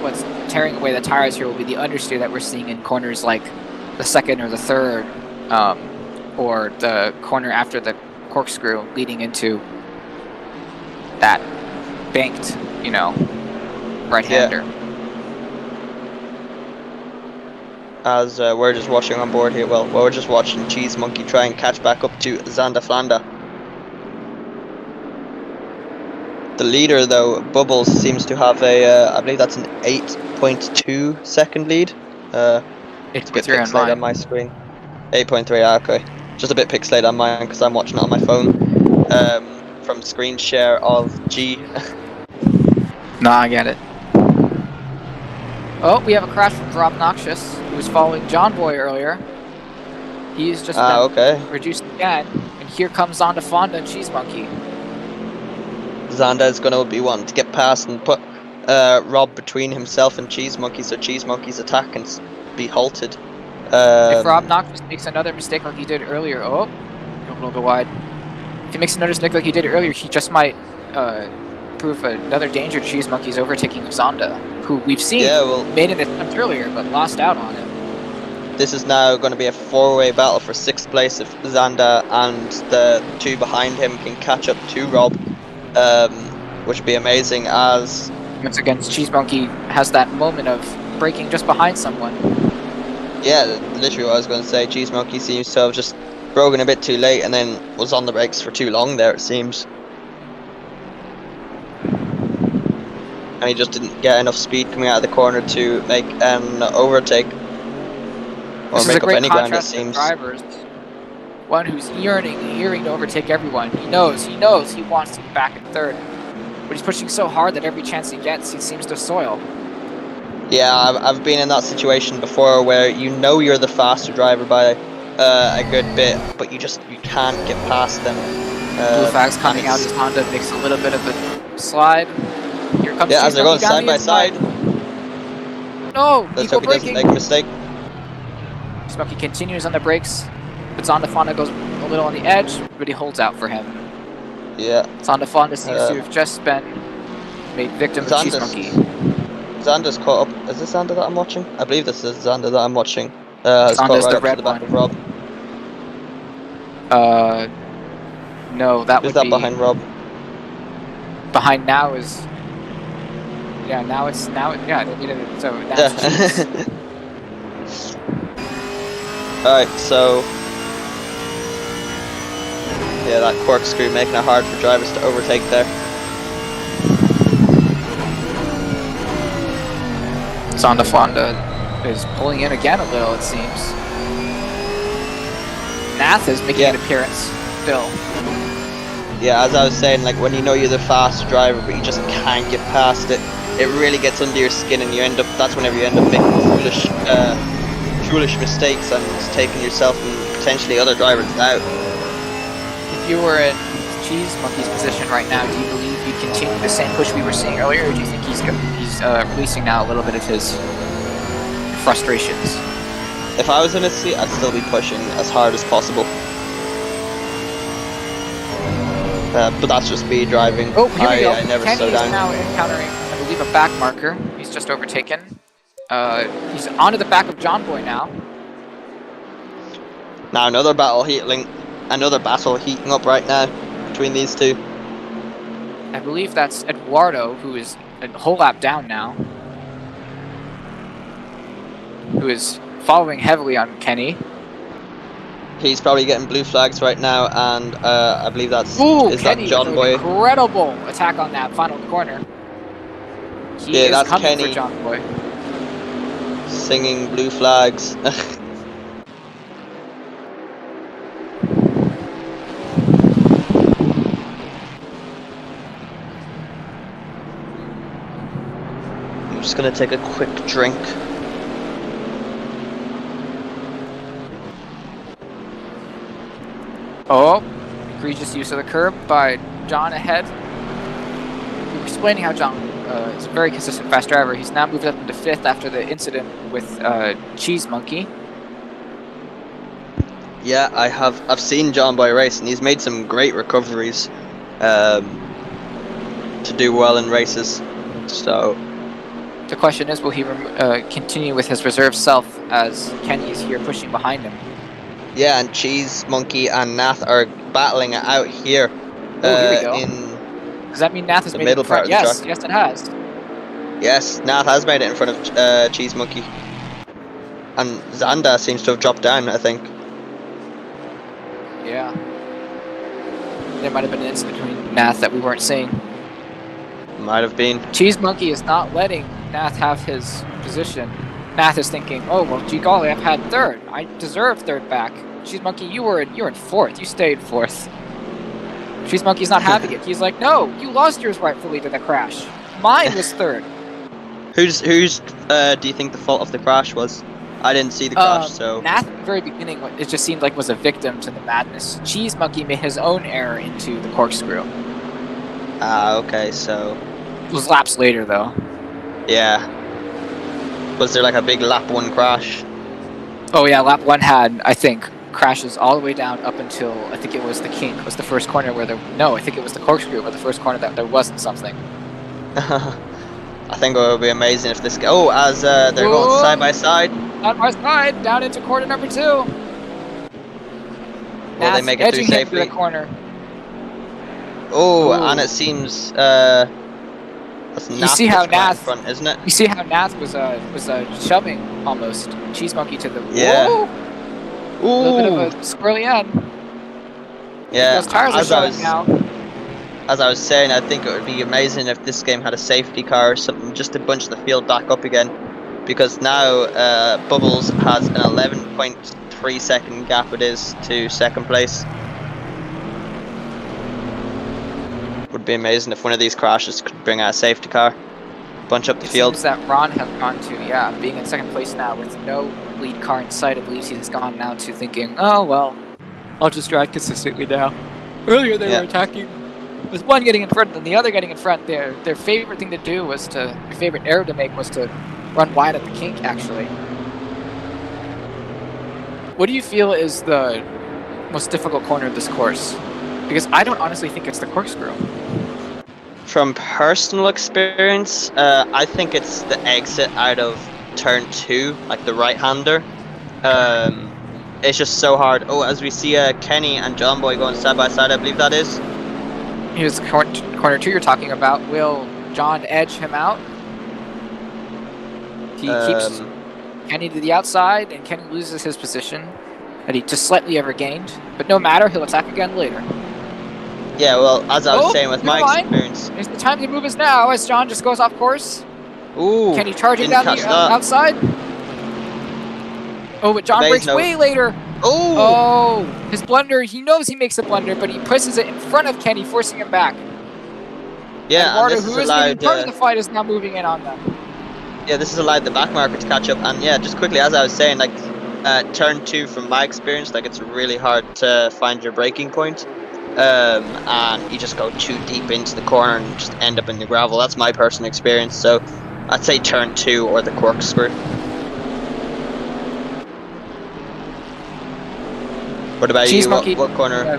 what's tearing away the tires here will be the understeer that we're seeing in corners like the second or the third, or the corner after the corkscrew leading into that banked, right-hander. Yeah. As we're just watching on board here, well, we're just watching Cheese Monkey try and catch back up to Zander Flanda. The leader, though, Bubbles, seems to have I believe that's an 8.2 second lead. It's a bit pixelated on my screen. 8.3, okay. Just a bit pixelated on mine because I'm watching it on my phone. From screen share of G. Nah, I get it. Oh, we have a crash from Drop Noxious, who was following John Boy earlier. He's just been reduced again, and here comes Zonda Fonda and Cheese Monkey. Zonda is going to be wanting to get past and put Rob between himself and Cheese Monkey, so Cheese Monkey's attack can be halted. If Rob Noxious makes another mistake like he did earlier, a little bit wide. If he makes another mistake like he did earlier, he just might prove another danger to Cheese Monkey's overtaking of Zonda, who we've seen made an attempt earlier but lost out on it. This is now going to be a 4-way battle for 6th place if Zonda and the 2 behind him can catch up to Rob, which would be amazing as... Once again, Cheese Monkey has that moment of braking just behind someone. Yeah, literally what I was going to say. Cheese Monkey seems to have just broken a bit too late and then was on the brakes for too long there, it seems. And he just didn't get enough speed coming out of the corner to make an overtake. Or This make is a up great any ground, it contrast to seems. drivers. One who's yearning to overtake everyone. He knows he wants to be back in third. But he's pushing so hard that every chance he gets, he seems to soil. Yeah, I've been in that situation before where you're the faster driver by a good bit, but you can't get past them. Blue Flag's coming out, his Honda makes a little bit of a slide. Here comes as they're going side by side. No, Let's hope he doesn't make a mistake. Smokey continues on the brakes, but Zonda Fonda goes a little on the edge, but he holds out for him. Yeah. Zonda Fonda seems to have just been made victim of Cheese Monkey. Zanda's caught up. Is this Zander that I'm watching? I believe this is Zander that I'm watching. Has caught right up to the back of Rob. No, that would be... Is that behind Rob? Behind now is... Yeah, now it's... so now it's Cheese. Alright, so... Yeah, that corkscrew making it hard for drivers to overtake there. Zonda Fonda is pulling in again a little, it seems. Nath is making Yeah. an appearance still. Yeah, as I was saying, like when you know you're the fast driver, but you just can't get past it, it really gets under your skin, and you end up. That's whenever you end up making foolish mistakes and taking yourself and potentially other drivers out. If you were in Cheese Monkey's position right now, do you believe you'd continue the same push we were seeing earlier, or do you think he's releasing now a little bit of his frustrations? If I was in his seat, I'd still be pushing as hard as possible. But that's just me driving. Oh, here we go. I never Kenny slow is down. now encountering, I believe, a back marker. He's just overtaken. He's onto the back of John Boy now. Now another battle heating up right now between these two. I believe that's Eduardo, who is a whole lap down now, who is following heavily on Kenny. He's probably getting blue flags right now, and I believe that's Kenny that John with Boy. an incredible attack on that final corner. He is that's coming Kenny for John Boy. Singing blue flags. I'm just gonna take a quick drink. Oh, egregious use of the curb by John ahead. We were explaining how John is a very consistent fast driver. He's now moved up into 5th after the incident with Cheese Monkey. Yeah, I've seen John Boy race, and he's made some great recoveries to do well in races. So The question is, will he continue with his reserve self as Kenny is here pushing behind him? yeah, and Cheese Monkey and Nath are battling it out here. Here we go. In Does that mean Nath has the made middle it in front? part of the Yes, track. yes, it has. Yes, Nath has made it in front of Cheese Monkey, and Xanda seems to have dropped down, I think. Yeah. There might have been an incident between Nath that we weren't seeing. Might have been. Cheese Monkey is not letting Nath have his position. Nath is thinking, oh, well, gee golly, I've had 3rd. I deserve 3rd back. Cheese Monkey, you were in 4th. You stayed 4th. Cheese Monkey's not having it. He's like, no, you lost yours rightfully to the crash. Mine was 3rd. Whose do you think the fault of the crash was? I didn't see the crash, so Nath at the very beginning, it just seemed like was a victim to the madness. Cheese Monkey made his own error into the corkscrew. okay, so It was laps later, though. yeah. Was there like a big lap 1 crash? Oh yeah, lap 1 had, I think, crashes all the way down up until, I think it was the kink, was the first corner where there, no, I think it was the corkscrew, but the first corner that there wasn't something. I think it would be amazing if this as they're going side by side. On my side, down into corner number 2. Will they make it through edging him safely? to the corner. Oh, Ooh. and it seems that's You see how that's quite in Nath- front, isn't it? You see how Nath was shoving almost Cheese Monkey to the Yeah. Whoa! A little bit of a squirrely end. Yeah, Those tires are as I showing was now. as I was saying, I think it would be amazing if this game had a safety car or something just to bunch the field back up again, because now Bubbles has an 11.3 second gap it is to 2nd place. Would be amazing if one of these crashes could bring out a safety car, bunch up the It field. seems that Ron has gone to, being in 2nd place now with no lead car in sight. I believe he's gone now to thinking, oh well, I'll just drive consistently now. Earlier they were attacking with one getting in front and the other getting in front. Their favorite thing to do was their favorite error to make was to run wide at the kink, actually. What do you feel is the most difficult corner of this course? Because I don't honestly think it's the corkscrew. From personal experience, I think it's the exit out of turn 2, like the right-hander. It's just so hard. Oh, as we see Kenny and John Boy going side by side, I believe that is. Here's corner 2 you're talking about. Will John edge him out? He keeps Kenny to the outside, and Kenny loses his position that he just slightly ever gained. But no matter, he'll attack again later. Yeah, well, as I was saying with never my mind. experience. It's the time to move is now, as John just goes off course. Ooh, Kenny charging didn't down the catch that. outside. Oh, but John Bayes breaks no- way later. Oh! Oh, his blunder. He knows he makes a blunder, but he presses it in front of Kenny, forcing him back. Yeah, and Eduardo, this who is isn't even allowed. part of the fight, is now moving in on them. Yeah, this has allowed the back marker to catch up. And yeah, just quickly, as I was saying, like turn 2, from my experience, like it's really hard to find your breaking point. And you just go too deep into the corner and just end up in the gravel. That's my personal experience. So I'd say turn 2 or the corkscrew. What about Cheese you? Monkey, What corner?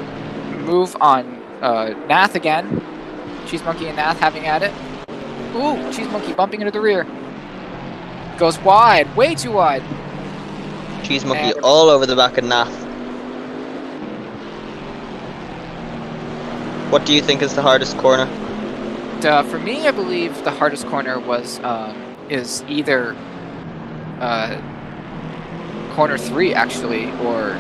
Move on Nath again. Cheese Monkey and Nath having at it. Ooh, Cheese Monkey bumping into the rear. Goes wide, way too wide. Cheese Monkey And- all over the back of Nath. What do you think is the hardest corner? For me, I believe the hardest corner was is either corner 3 actually, or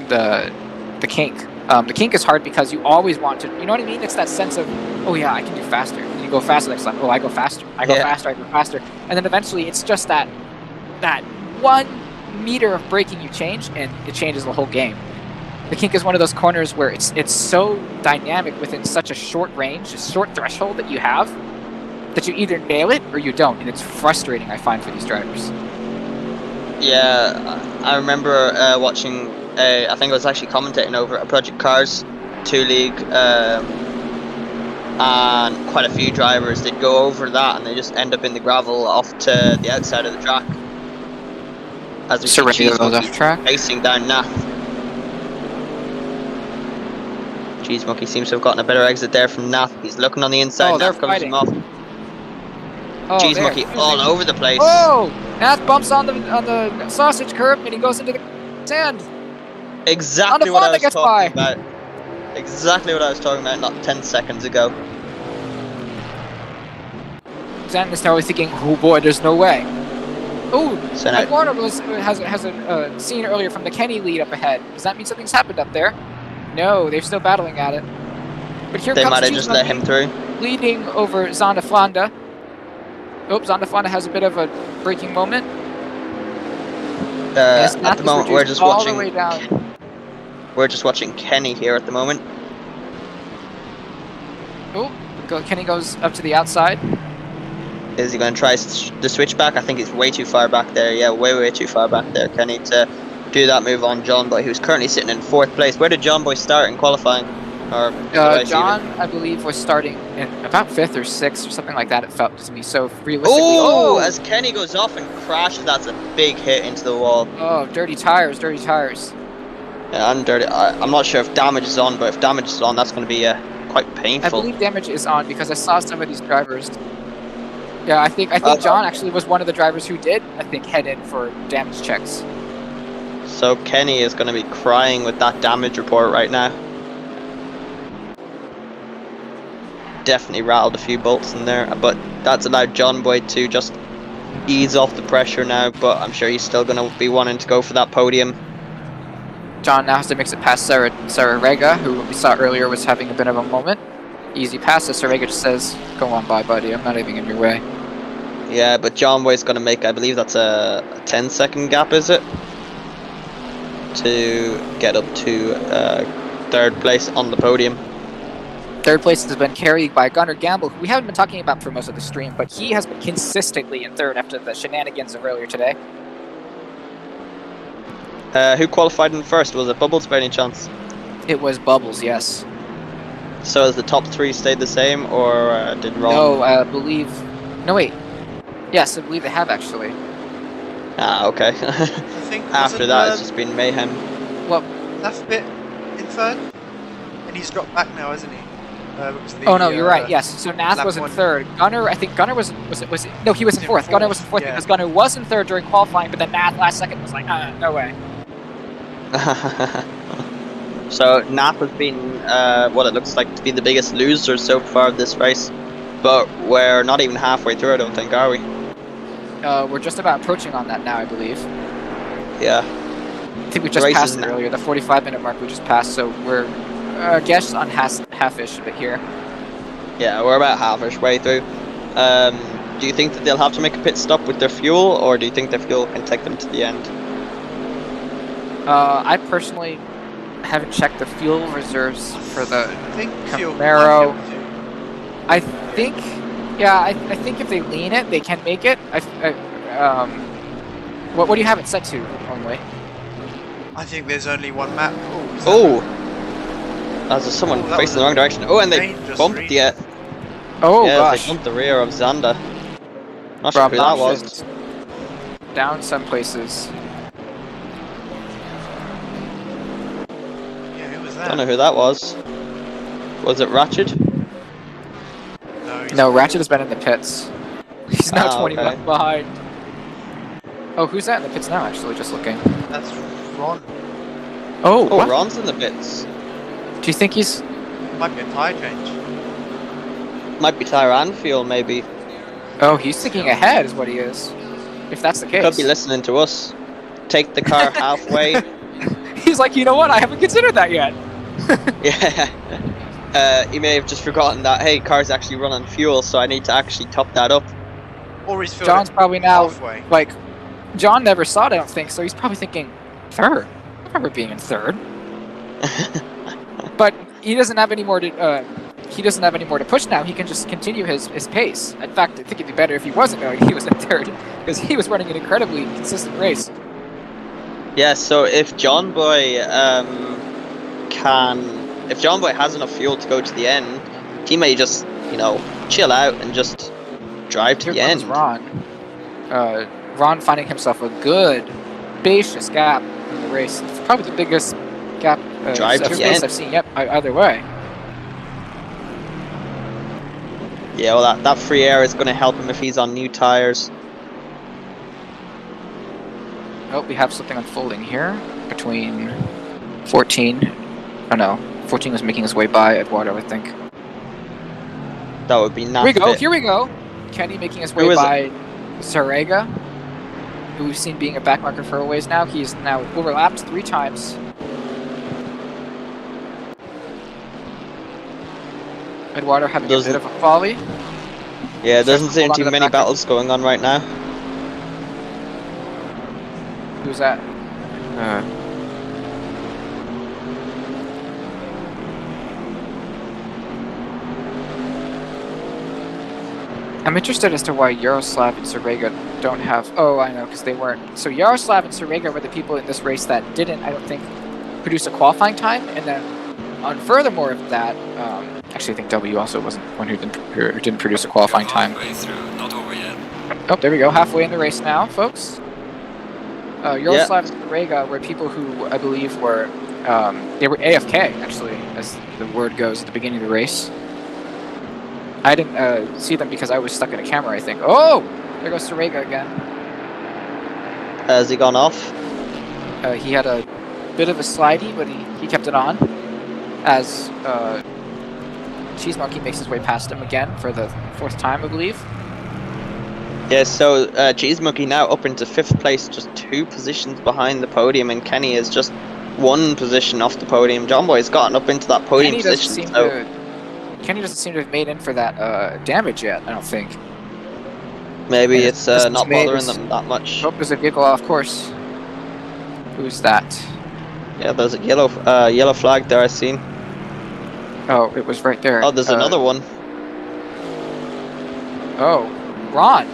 the kink. The kink is hard because you always want to. You know what I mean? It's that sense of, oh yeah, I can do faster. And you go faster next time. Oh, I go faster. I go Yeah. faster. I go faster. And then eventually, it's just that 1 meter of braking you change, and it changes the whole game. The kink is one of those corners where it's so dynamic within such a short range, a short threshold that you have, that you either nail it or you don't, and it's frustrating, I find, for these drivers. Yeah, I remember watching. I think I was actually commentating over a Project Cars 2 league, and quite a few drivers they'd go over that and they just end up in the gravel off to the outside of the track. As we see Cheese Monkey racing down Nath. Cheese Monkey seems to have gotten a better exit there from Nath. He's looking on the inside. Oh, they're Nath covers him off. Oh, Cheese there. Monkey all over the place. Oh! Nath bumps on the sausage curb and he goes into the sand. Exactly On the what I phone that was gets talking by. about. Exactly what I was talking about not 10 seconds ago. Sand is now thinking, oh boy, there's no way. Oh, So now, Eduardo has a scene earlier from the Kenny lead up ahead. Does that mean something's happened up there? No, they're still battling at it. But here they comes might have Cheese just let him Monkey through. leading over Zonda Flanda. Oh, Zonda Flanda has a bit of a braking moment. Yes, At Nath the is moment, we're reduced just all the way watching. down. We're just watching Kenny here at the moment. Oh, Kenny goes up to the outside. Is he going to try the switchback? I think he's way too far back there. Yeah, way too far back there. Kenny to do that move on John Boy, who's currently sitting in 4th place. Where did John Boy start in qualifying? Or John, I believe, was starting in about 5th or 6th or something like that. It felt to me. So realistically, Oh! As Kenny goes off and crashes, that's a big hit into the wall. oh, dirty tires, dirty tires. Yeah, I'm dirty. I'm not sure if damage is on, but if damage is on, that's going to be quite I painful. believe damage is on because I saw some of these drivers. Yeah, I think John actually was one of the drivers who did, I think, head in for damage checks. So Kenny is going to be crying with that damage report right now. Definitely rattled a few bolts in there, but that's allowed John Boy to just ease off the pressure now, but I'm sure he's still going to be wanting to go for that podium. John now has to mix it past Sarah Rega, who we saw earlier was having a bit of a moment. Easy pass, as Sarah Rega just says, go on by, buddy, I'm not even in your way. Yeah, but John Boy's going to make, I believe that's a 10-second gap, is it? To get up to 3rd place on the podium. 3rd place has been carried by Gunnar Gamble, who we haven't been talking about for most of the stream, but he has been consistently in 3rd after the shenanigans of earlier today. Who qualified in 1st? Was it Bubbles by any chance? It was Bubbles, yes. So has the top 3 stayed the same, or did Ron? No, I believe... No, wait. Yes, I believe they have, actually. Ah, okay. I think After that, it's just been mayhem. Well, left bit in 3rd, and he's dropped back now, hasn't he? Because the, oh no, you're right. Yes, so Nath lap was in one. 3rd. Gunnar, I think Gunnar was it? No, he was in 4th. Gunnar was in 4th yeah. because Gunnar was in 3rd during qualifying, but then Nath last second was like, no way. So Nath has been what it looks like to be the biggest loser so far of this race, but we're not even halfway through, I don't think, are we? We're just about approaching on that now, I believe. Yeah. I think we just Race passed is it now- earlier. The 45-minute mark we just passed, so we're I guess on half-ish a bit here. Yeah, we're about half-ish way through. Do you think that they'll have to make a pit stop with their fuel, or do you think their fuel can take them to the end? I personally haven't checked the fuel reserves for the I think fuel Camaro. might be able I think, yeah, I think if they lean it, they can make it. What do you have it set to only? to. I think there's only one map. Oh! As someone Oh, that facing was the wrong direction. Oh, and they dangerous bumped read. the... Oh yeah, gosh, they bumped the rear of Xander. Not sure Rob who that was. Noxious. Down some places. Yeah, who was Don't that? know who that was. Was it Ratchet? No, he's No, Ratchet has been in the pits. He's now Ah, 20 okay. left behind. Oh, who's that in the pits now? Actually, just looking. That's Ron. Oh, Oh, what? Ron's in the bits. Do you think he's? Might be a tyre change. Might be Tyre and Fuel, maybe. Oh, he's thinking ahead, is what he is. If that's the case. Could be listening to us. Take the car halfway. He's like, you know what? I haven't considered that yet. Yeah. He may have just forgotten that, hey, car's actually running fuel, so I need to actually top that up. Or he's filled John's it probably now halfway. like, John never saw it, I don't think. So he's probably thinking third. I remember being in third. But he doesn't have any more to. He doesn't have any more to push now. He can just continue his pace. In fact, I think it'd be better if he wasn't knowing he was in third, because he was running an incredibly consistent race. Yeah, so if John Boy if John Boy has enough fuel to go to the end, he may just, you know, chill out and just drive to Here the comes end. Ron. Ron finding himself a good, spacious gap in the race. It's probably the biggest gap Drive to the space end. I've seen yet. Either way. Yeah, well, that free air is going to help him if he's on new tires. Oh, we have something unfolding here between 14. Oh no, 14 was making his way by Eduardo, I think. That would be Here we go. nice. Here we go. Kenny making his way Who is by Sarega, who we've seen being a backmarker for a ways now. He's now overlapped 3 times. Eduardo having a bit of a folly. Yeah, there doesn't Hold seem on too to the many back. battles going on right now. Who's that? I'm interested as to why Yaroslav and Sarega don't have... Oh, I know, because they weren't. So Yaroslav and Sarega were the people in this race that didn't, I don't think, produce a qualifying time. And then, on furthermore of that, actually I think W also wasn't one who didn't produce a qualifying time. Oh, there we go. Halfway in the race now, folks. Yaroslav and Sarega were people who I believe were... they were AFK, actually, as the word goes at the beginning of the race. I didn't see them because I was stuck in a camera, I think. Oh! There goes Sarega again. Has he gone off? He had a bit of a slidey, but he kept it on. As Cheese Monkey makes his way past him again for the 4th time, I believe. Yeah, so Cheese Monkey now up into 5th place, just 2 positions behind the podium, and Kenny is just 1 position off the podium. John Boy's gotten up into that podium position. Kenny doesn't seem to have made in for that damage yet, I don't think. Maybe Yeah, it's this not made bothering was- them that much. Oh, there's a vehicle off course. Who's that? Yeah, there's a yellow flag there I've seen. Oh, it was right there. Oh, there's another one. Oh, Ron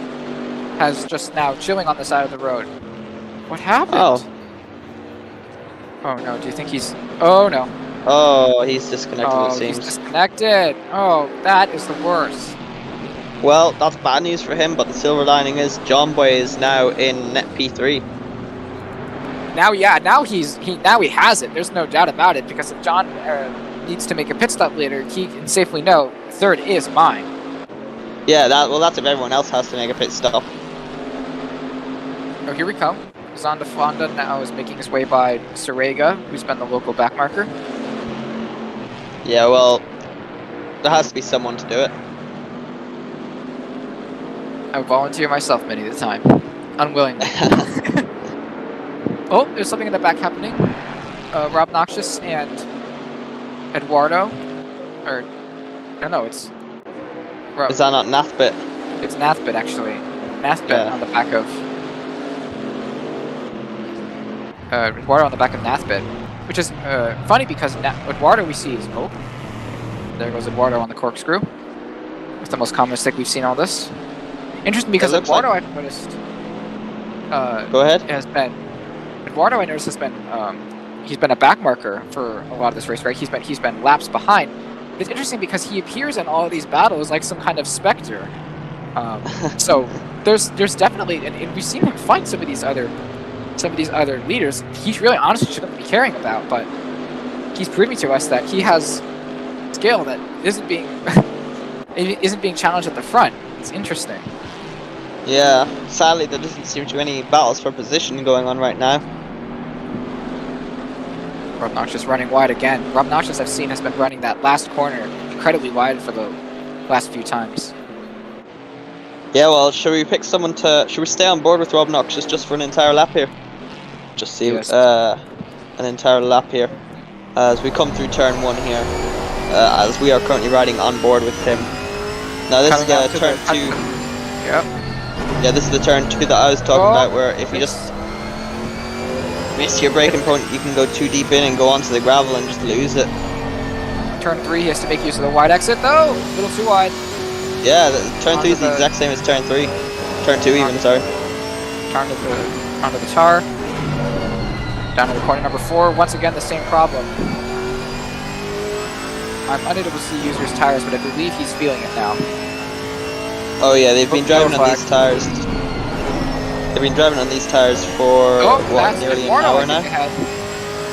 has just now chilling on the side of the road. What happened? Oh. Oh no, do you think he's... Oh no. Oh, he's disconnected, it Oh, he's seems. disconnected. Oh, that is the worst. Well, that's bad news for him, but the silver lining is John Boy is now in net P3. Now, yeah, now he has it. There's no doubt about it, because if John needs to make a pit stop later, he can safely know 3rd is mine. Yeah, that's if everyone else has to make a pit stop. Oh, here we come. Zonda Fonda now is making his way by Sarega, who's been the local backmarker. Yeah, well, there has to be someone to do it. I volunteer myself many of the time. Unwillingly. Oh, there's something in the back happening. Rob Noxious and Eduardo. Or, I don't know, it's... Is that not Nathbit? It's Nathbit, actually. Nathbit Yeah. on the back of Eduardo on the back of Nathbit, which is funny because Eduardo we see is there goes Eduardo on the corkscrew. It's the most common mistake we've seen on this. Interesting because Eduardo I've noticed. Go ahead. Eduardo I noticed has been he's been a back marker for a lot of this race, right? He's been laps behind. It's interesting because he appears in all of these battles like some kind of specter. So there's definitely, and we've seen him fight some of these other leaders. He really honestly shouldn't be caring about, but he's proving to us that he has skill that isn't being challenged at the front. It's interesting. Yeah, sadly there doesn't seem to be any battles for position going on right now. Rob Noxious running wide again. Rob Noxious I've seen has been running that last corner incredibly wide for the last few times. Yeah, well, should we stay on board with Rob Noxious just for an entire lap here? Just see Yes. an entire lap here as we come through turn 1 here, as we are currently riding on board with him. Now this Coming out is to turn the- 2. Yep. Yeah, this is the turn 2 that I was talking about, where if you just miss your braking point, you can go too deep in and go onto the gravel and just lose it. Turn 3, he has to make use of the wide exit though. A little too wide. Yeah, turn 3 is the Onto exact same as turn 3. Turn 2 even, sorry. Onto the tar. Down to the corner number 4. Once again, the same problem. I'm unable to see user's tires, but I believe he's feeling it now. Oh yeah, they've been driving on flag. these tires. They've been driving on these tires for nearly an hour now.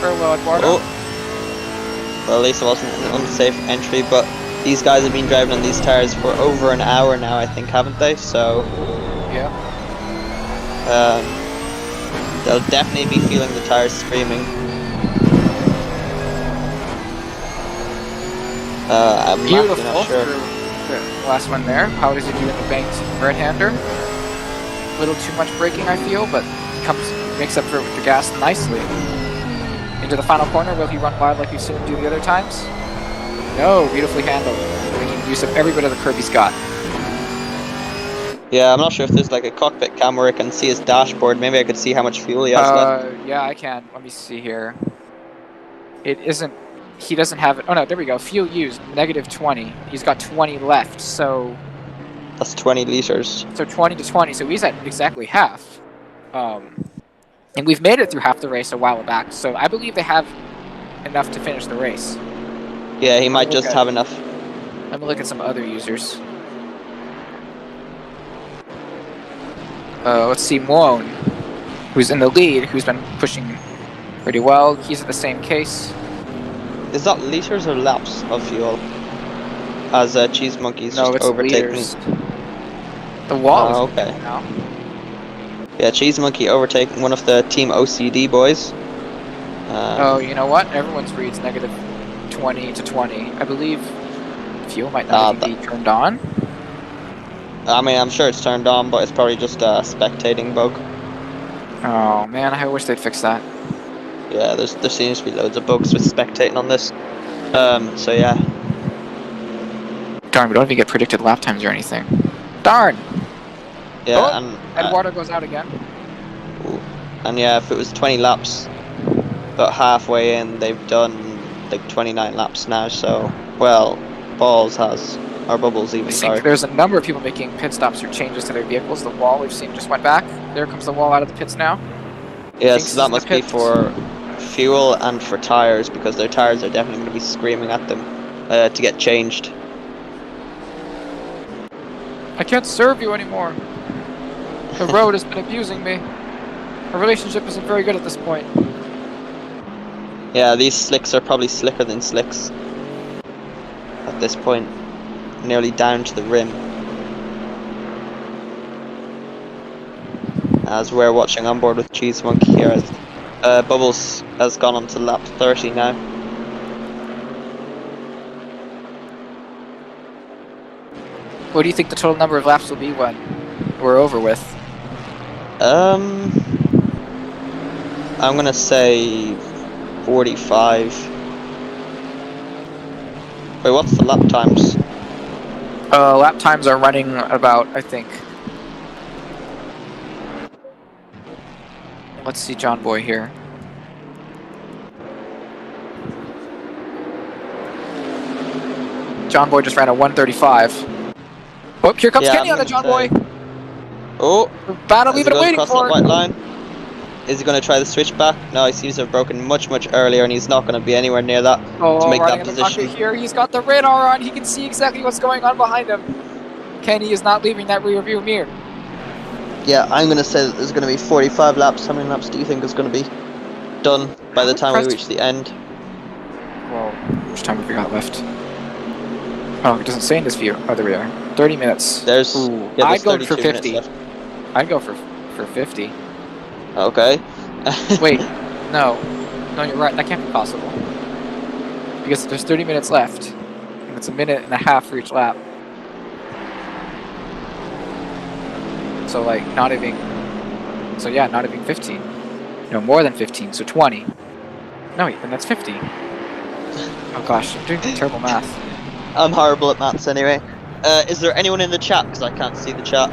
Farewell, Eduardo. Oh. Well, at least it wasn't an unsafe entry, but these guys have been driving on these tires for over an hour now, I think, haven't they? So Yeah. they'll definitely be feeling the tires screaming. I'm Beautiful. not sure. The last one there. How does he do in the banked right-hander? A little too much braking, I feel, but he makes up for it with the gas nicely. Into the final corner. Will he run wide like you've seen him do the other times? No, beautifully handled. Making use of every bit of the curb he's got. Yeah, I'm not sure if there's like a cockpit cam where I can see his dashboard. Maybe I could see how much fuel he has left. Yeah, I can. Let me see here. It isn't. He doesn't have it. Oh no, there we go. Fuel used -20. He's got 20 left. So That's 20 liters. 20 to 20. So he's at exactly half. And we've made it through half the race a while back. So I believe they have enough to finish the race. Yeah, he might just have enough. Let me look at some other users. Let's see, Moon, who's in the lead, who's been pushing pretty well. He's at the same case. Is that liters or laps of fuel? As Cheese Monkey's No, just it's overtaking. liters. The wall is okay. now. Yeah, Cheese Monkey overtaking one of the Team OCD boys. Oh, you know what? Everyone's reads -20 to 20. I believe fuel might not even be turned on. I mean, I'm sure it's turned on, but it's probably just a spectating bug. Oh man, I wish they'd fix that. Yeah, there seems to be loads of bugs with spectating on this. So yeah. Darn, we don't even get predicted lap times or anything. Darn! Yeah, Oh, and Eduardo goes out again. and yeah, if it was 20 laps, about halfway in, they've done like 29 laps now. So, well, Balls has, or Bubbles even. I Sorry. think there's a number of people making pit stops or changes to their vehicles. The wall we've seen just went back. There comes the wall out of the pits now. Yes, Thinks that it's must the be pits. for fuel and for tires, because their tires are definitely going to be screaming at them to get changed. I can't serve you anymore. The road has been abusing me. Our relationship isn't very good at this point. Yeah, these slicks are probably slicker than slicks at this point, nearly down to the rim. As we're watching on board with Cheese Monkey here, as Bubbles has gone on to lap 30 now. What do you think the total number of laps will be when we're over with? I'm gonna say 45. Wait, what's the lap times? Lap times are running about, I think. Let's see John Boy here. John Boy just ran a 1:35. Oh, here comes Yeah, Kenny I'm on the John gonna Boy. say- Oh, Battle is we've he been going waiting across for. that white line? Is he going to try the switchback? No, he seems to have broken much earlier, and he's not going to be anywhere near that to Oh, make riding that in the cockpit position. here. He's got the radar on. He can see exactly what's going on behind him. Kenny is not leaving that rear view mirror. Yeah, I'm going to say that there's going to be 45 laps. How many laps do you think is going to be done by the time we reach the end? Well, how much time have we got left? Oh, it doesn't say in this view. Oh, there we are. 30 minutes. There's, Ooh, yeah, I'd there's go 32 for minutes 50. left. I'd go for 50. Okay. Wait, no. No, you're right. That can't be possible. Because there's 30 minutes left. And it's a minute and a half for each lap. So, like, not even... So, yeah, not even 15. No, more than 15. So, 20. No, then that's 50. Oh, gosh. I'm doing terrible math. I'm horrible at maths anyway. Is there anyone in the chat? Because I can't see the chat.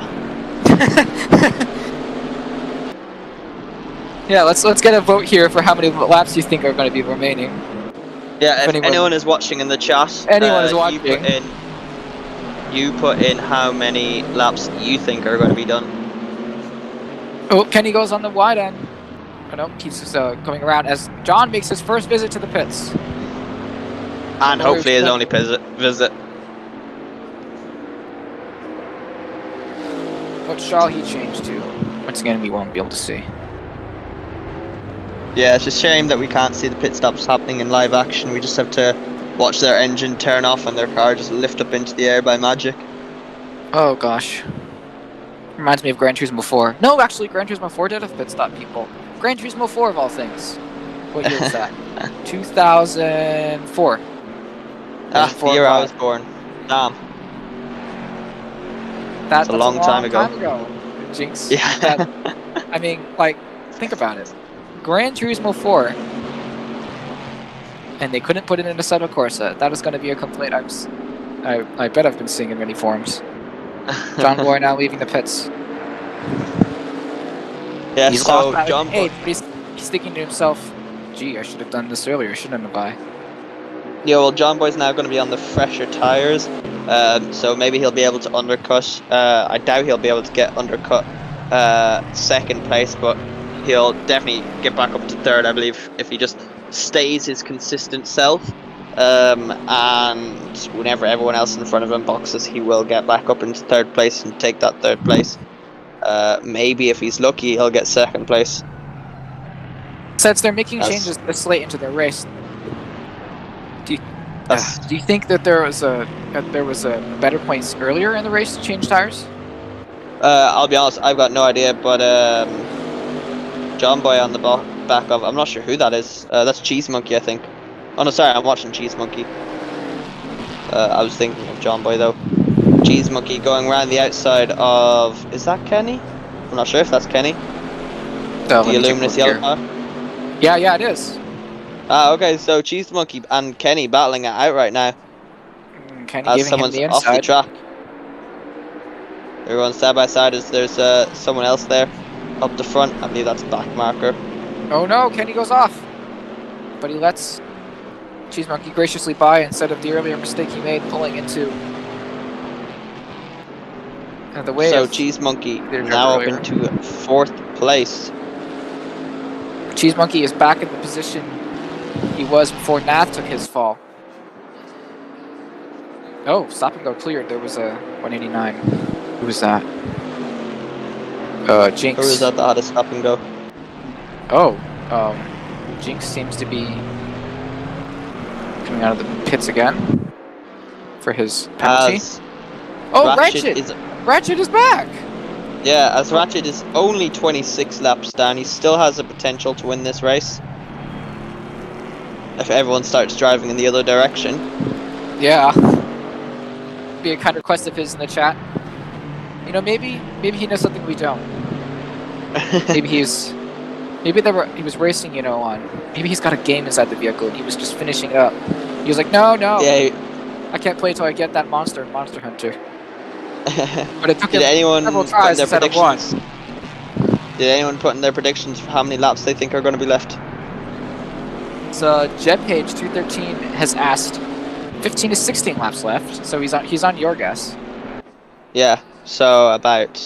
Yeah, let's get a vote here for how many laps you think are going to be remaining. Yeah, if anyone- anyone is watching in the chat, Anyone is watching. You put in how many laps you think are going to be done. Oh, Kenny goes on the wide end. Oh no, keeps going around as John makes his first visit to the pits. And hopefully his only visit. What shall he change to? Once again, we won't be able to see. Yeah, it's a shame that we can't see the pit stops happening in live action. We just have to watch their engine turn off and their car just lift up into the air by magic. Oh gosh. Reminds me of Gran Turismo 4. No, actually, Gran Turismo 4 did have pit stop people. Gran Turismo 4 of all things. What year was that? 2004. The year I was born. Damn. That's a long time ago. Jinx. Yeah. I mean, like, think about it. Gran Turismo 4, and they couldn't put it in Assetto Corsa. That is going to be a complaint I bet I've been seeing in many forums. John Boy now leaving the pits. Yeah, He's so lost John but he's thinking to himself, gee, I should have done this earlier, shouldn't I? Yeah, well, John Boy's now going to be on the fresher tires, so maybe he'll be able to undercut. I doubt he'll be able to get undercut second place, but he'll definitely get back up to third, I believe, if he just stays his consistent self. And whenever everyone else in front of him boxes, he will get back up into third place and take that third place. Maybe if he's lucky, he'll get second place. Since they're making changes this late into their race, do you think that there was a better points earlier in the race to change tires? I'll be honest, I've got no idea, but John Boy on the back of, I'm not sure who that is. That's Cheese Monkey, I think. Oh no, sorry, I'm watching Cheese Monkey. I was thinking of John Boy though. Cheese Monkey going around the outside of, is that Kenny? I'm not sure if that's Kenny. The luminous yellow car. Yeah, it is. Okay, so Cheese Monkey and Kenny battling it out right now. Kenny As giving someone's him the off the inside. track. They're going side by side as there's someone else there up the front. I believe that's a back marker. Oh no, Kenny goes off. But he lets Cheese Monkey graciously by instead of the earlier mistake he made pulling into the way. So Cheese Monkey now up into fourth place. Cheese Monkey is back in the position he was before Nath took his fall. Oh, stop and go cleared. There was a 189. Who was that? Jinx. Who was that had a stop and go? Oh, Jinx seems to be coming out of the pits again for his penalty. Oh, Ratchet is back! Yeah, as Ratchet is only 26 laps down, he still has the potential to win this race. If everyone starts driving in the other direction. Yeah. Be a kind request of his in the chat. You know, maybe he knows something we don't. Maybe he was racing, you know, maybe he's got a game inside the vehicle and he was just finishing it up. He was like, no, yeah, I can't play till I get that Monster Hunter. But it took him several put tries their instead of one. Did anyone put in their predictions for how many laps they think are going to be left? So JetPage213 has asked 15 to 16 laps left, so he's on your guess. Yeah, so about,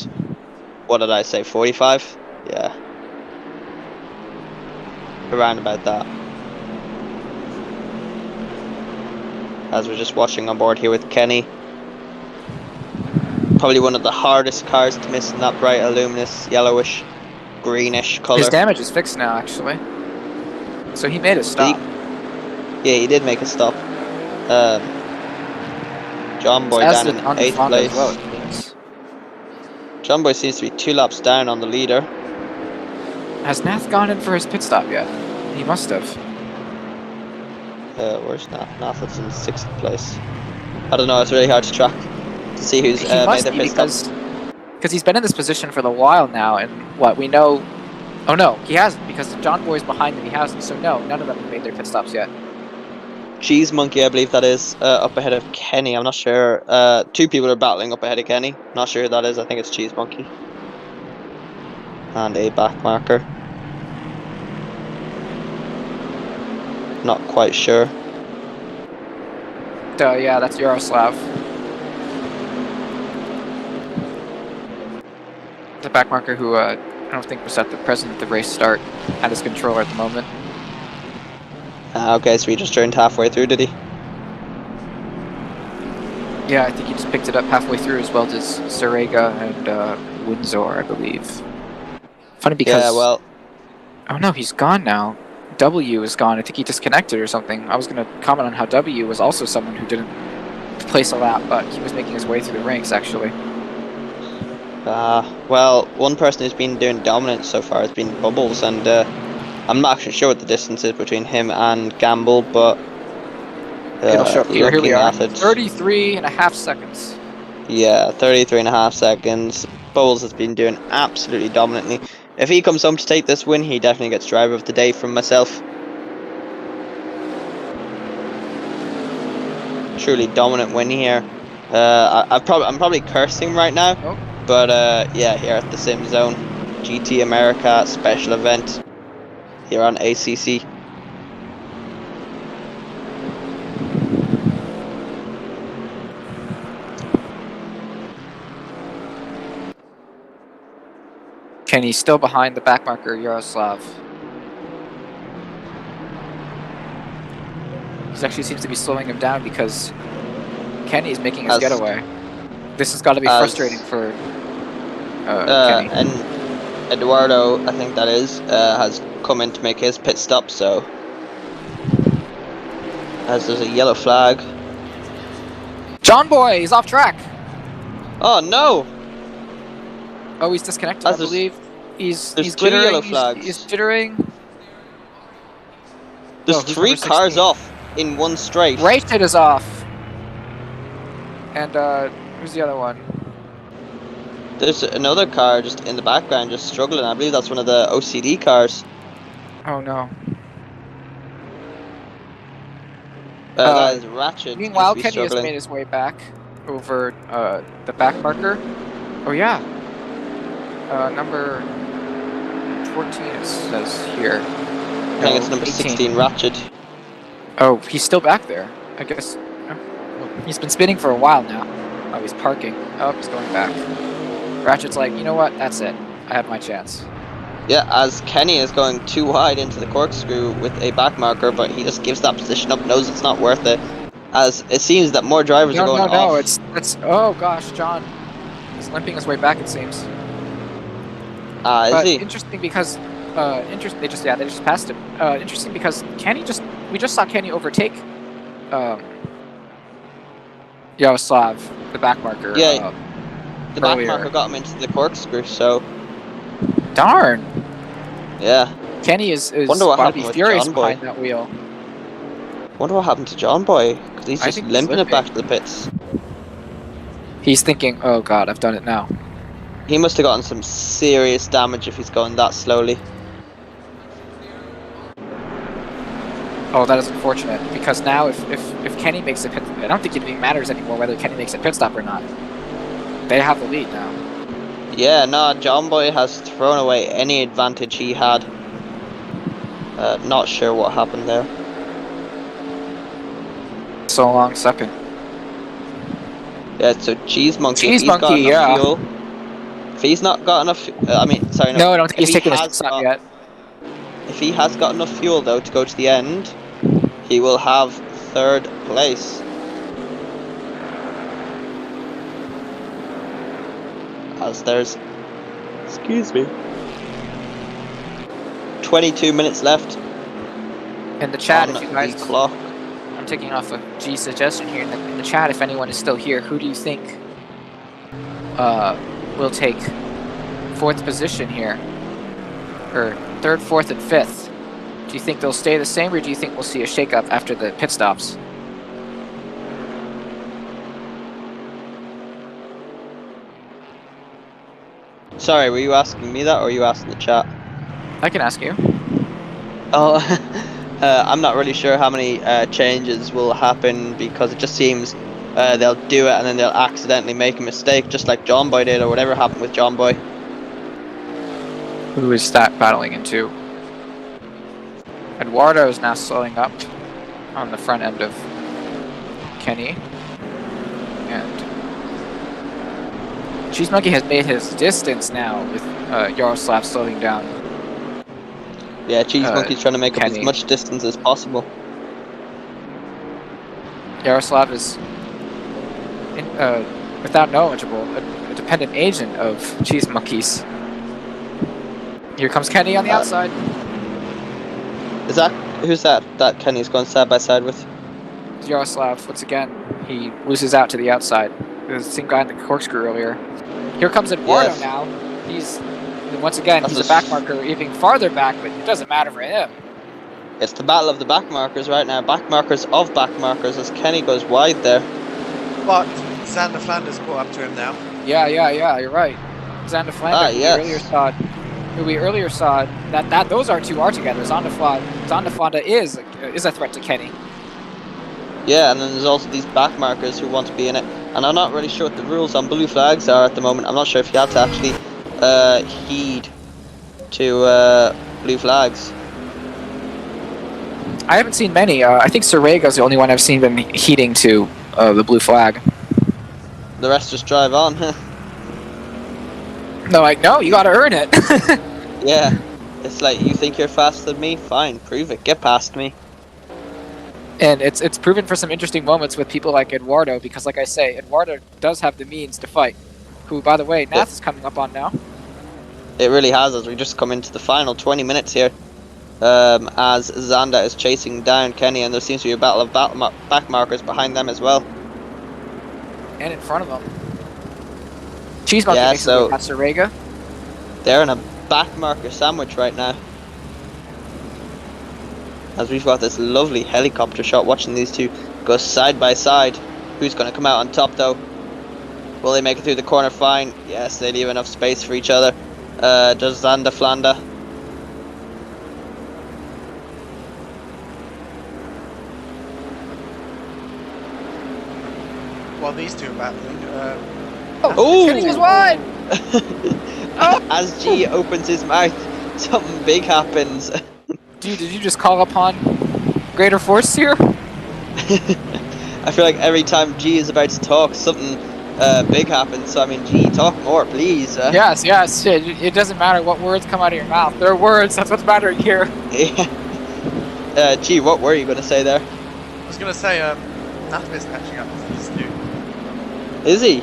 what did I say, 45? Yeah. Around about that. As we're just watching on board here with Kenny. Probably one of the hardest cars to miss in that bright, luminous, yellowish, greenish colour. His damage is fixed now, actually. So he made a stop. Yeah, he did make a stop. John Boy down in 8th place. As well, it means. John Boy seems to be 2 laps down on the leader. Has Nath gone in for his pit stop yet? He must have. Where's Nath? Nath is in 6th place. I don't know, it's really hard to track to see who's He made must their be pit stop. because he's been in this position for a while now, and what we know. Oh no, he hasn't, because John Boy's behind him. He hasn't. So no, none of them have made their pit stops yet. Cheese Monkey, I believe that is, up ahead of Kenny. I'm not sure. 2 people are battling up ahead of Kenny. Not sure who that is. I think it's Cheese Monkey. And a back marker. Not quite sure. Yeah, that's Yaroslav. The back marker who I don't think was at the race start at his controller at the moment. Okay, so he just turned halfway through, did he? Yeah, I think he just picked it up halfway through, as well as Sarega and Windsor, I believe. Funny because... Yeah, well... Oh no, he's gone now. W is gone. I think he disconnected or something. I was going to comment on how W was also someone who didn't place a lap, but he was making his way through the ranks, actually. Well, one person who's been doing dominant so far has been Bubbles, and I'm not actually sure what the distance is between him and Gamble, but... It'll show up here. Here we are. 33.5 seconds. Yeah, 33.5 seconds. Bubbles has been doing absolutely dominantly. If he comes home to take this win, he definitely gets driver of the day from myself. Truly dominant win here. I'm probably cursing right now, but yeah, here at the SimZone GT America special event here on ACC. Kenny's still behind the back marker, Yaroslav. He actually seems to be slowing him down because Kenny's making his getaway. This has got to be frustrating for Kenny. And Eduardo, I think that is, has come in to make his pit stop, so... As there's a yellow flag. John Boy, he's off track! Oh no! Oh, he's disconnected, I believe. He's 2 glittering, yellow flags. He's jittering. There's 3 cars off in one straight. Rachet is off. And who's the other one? There's another car just in the background, just struggling. I believe that's one of the OCD cars. Oh no. That is Ratchet. Meanwhile, Kenny has made his way back over the back marker. Oh yeah. Number 14 it says here. I think it's number 16, Ratchet. Oh, he's still back there. I guess. He's been spinning for a while now. Oh, he's parking. Oh, he's going back. Ratchet's like, you know what? That's it. I had my chance. Yeah, as Kenny is going too wide into the corkscrew with a back marker, but he just gives that position up, knows it's not worth it. As it seems that more drivers are going off. No, it's oh gosh, John. He's limping his way back, it seems. Is he? Interesting because they just passed him. Interesting because we just saw Kenny overtake Yaroslav, the back marker. Yeah, the back earlier. marker got him into the corkscrew, so... Darn! Yeah. Kenny is Wonder what about to be happened with furious John Boy. behind that wheel. Wonder what happened to John Boy, because he's just limping it back to the pits. He's thinking, oh god, I've done it now. He must have gotten some serious damage if he's going that slowly. Oh, that is unfortunate, because now if Kenny makes a pit, I don't think it even matters anymore whether Kenny makes a pit stop or not. They have the lead now. Yeah, no, John Boy has thrown away any advantage he had. Not sure what happened there. so long second. Yeah, so Cheese Monkey, Cheese if he's got Monkey, enough yeah. fuel, if he's not got enough, sorry, No, I don't think if he's he taken his has pits off got, yet. if he has got enough fuel though to go to the end, he will have 3rd place. As there's, excuse me, 22 minutes left In the chat, on if you the guys, clock. I'm taking off a G suggestion here in the chat. If anyone is still here, who do you think will take 4th position here, or 3rd, 4th, and 5th? Do you think they'll stay the same, or do you think we'll see a shakeup after the pit stops? Sorry, were you asking me that or were you asking the chat? I can ask you. Oh, I'm not really sure how many changes will happen because it just seems they'll do it and then they'll accidentally make a mistake, just like John Boy did or whatever happened with John Boy. Who is that battling into? Eduardo is now slowing up on the front end of Kenny. And Cheese Monkey has made his distance now with Yaroslav slowing down. Yeah, Cheese Monkey's trying to make up Kenny. as much distance as possible. Yaroslav is, without knowledgeable, a dependent agent of Cheese Monkey's. Here comes Kenny on the outside. Is that, who's that? That Kenny's going side by side with? Yaroslav, once again, he loses out to the outside. It was the same guy in the corkscrew earlier. Here comes Eduardo Yes. now. He's, once again, That's he's a a back marker even farther back, but it doesn't matter for him. It's the battle of the back markers right now. Back markers of back markers as Kenny goes wide there. But Xander Flanders caught up to him now. Yeah, you're right. Xander Flanders, who we earlier saw that those two are together. Xander Flanders is a threat to Kenny. Yeah, and then there's also these back markers who want to be in it. And I'm not really sure what the rules on blue flags are at the moment. I'm not sure if you have to actually heed to blue flags. I haven't seen many. I think Sorega's the only one I've seen them heeding to the blue flag. The rest just drive on. No, no, you gotta earn it. Yeah, it's like, you think you're faster than me? Fine, prove it. Get past me. And it's proven for some interesting moments with people like Eduardo, because like I say, Eduardo does have the means to fight. Who, by the way, Nath is coming up on now. It really has, as we just come into the final 20 minutes here. As Xander is chasing down Kenny, and there seems to be a battle of back markers behind them as well. And in front of him. Cheese Monkey makes it look past Sorega. They're in a back marker sandwich right now. As we've got this lovely helicopter shot watching these two go side by side. Who's going to come out on top though? Will they make it through the corner fine? Yes, they leave enough space for each other. Does Xander Flander? While these two are battling, Kenny was wide! As G opens his mouth, something big happens. Dude, did you just call upon greater force here? I feel like every time G is about to talk, something big happens. So I mean, G, talk more, please. Yes. It doesn't matter what words come out of your mouth. They're words. That's what's mattering here. Yeah. G, what were you going to say there? I was going to say, Nath's catching up to these two. Is he?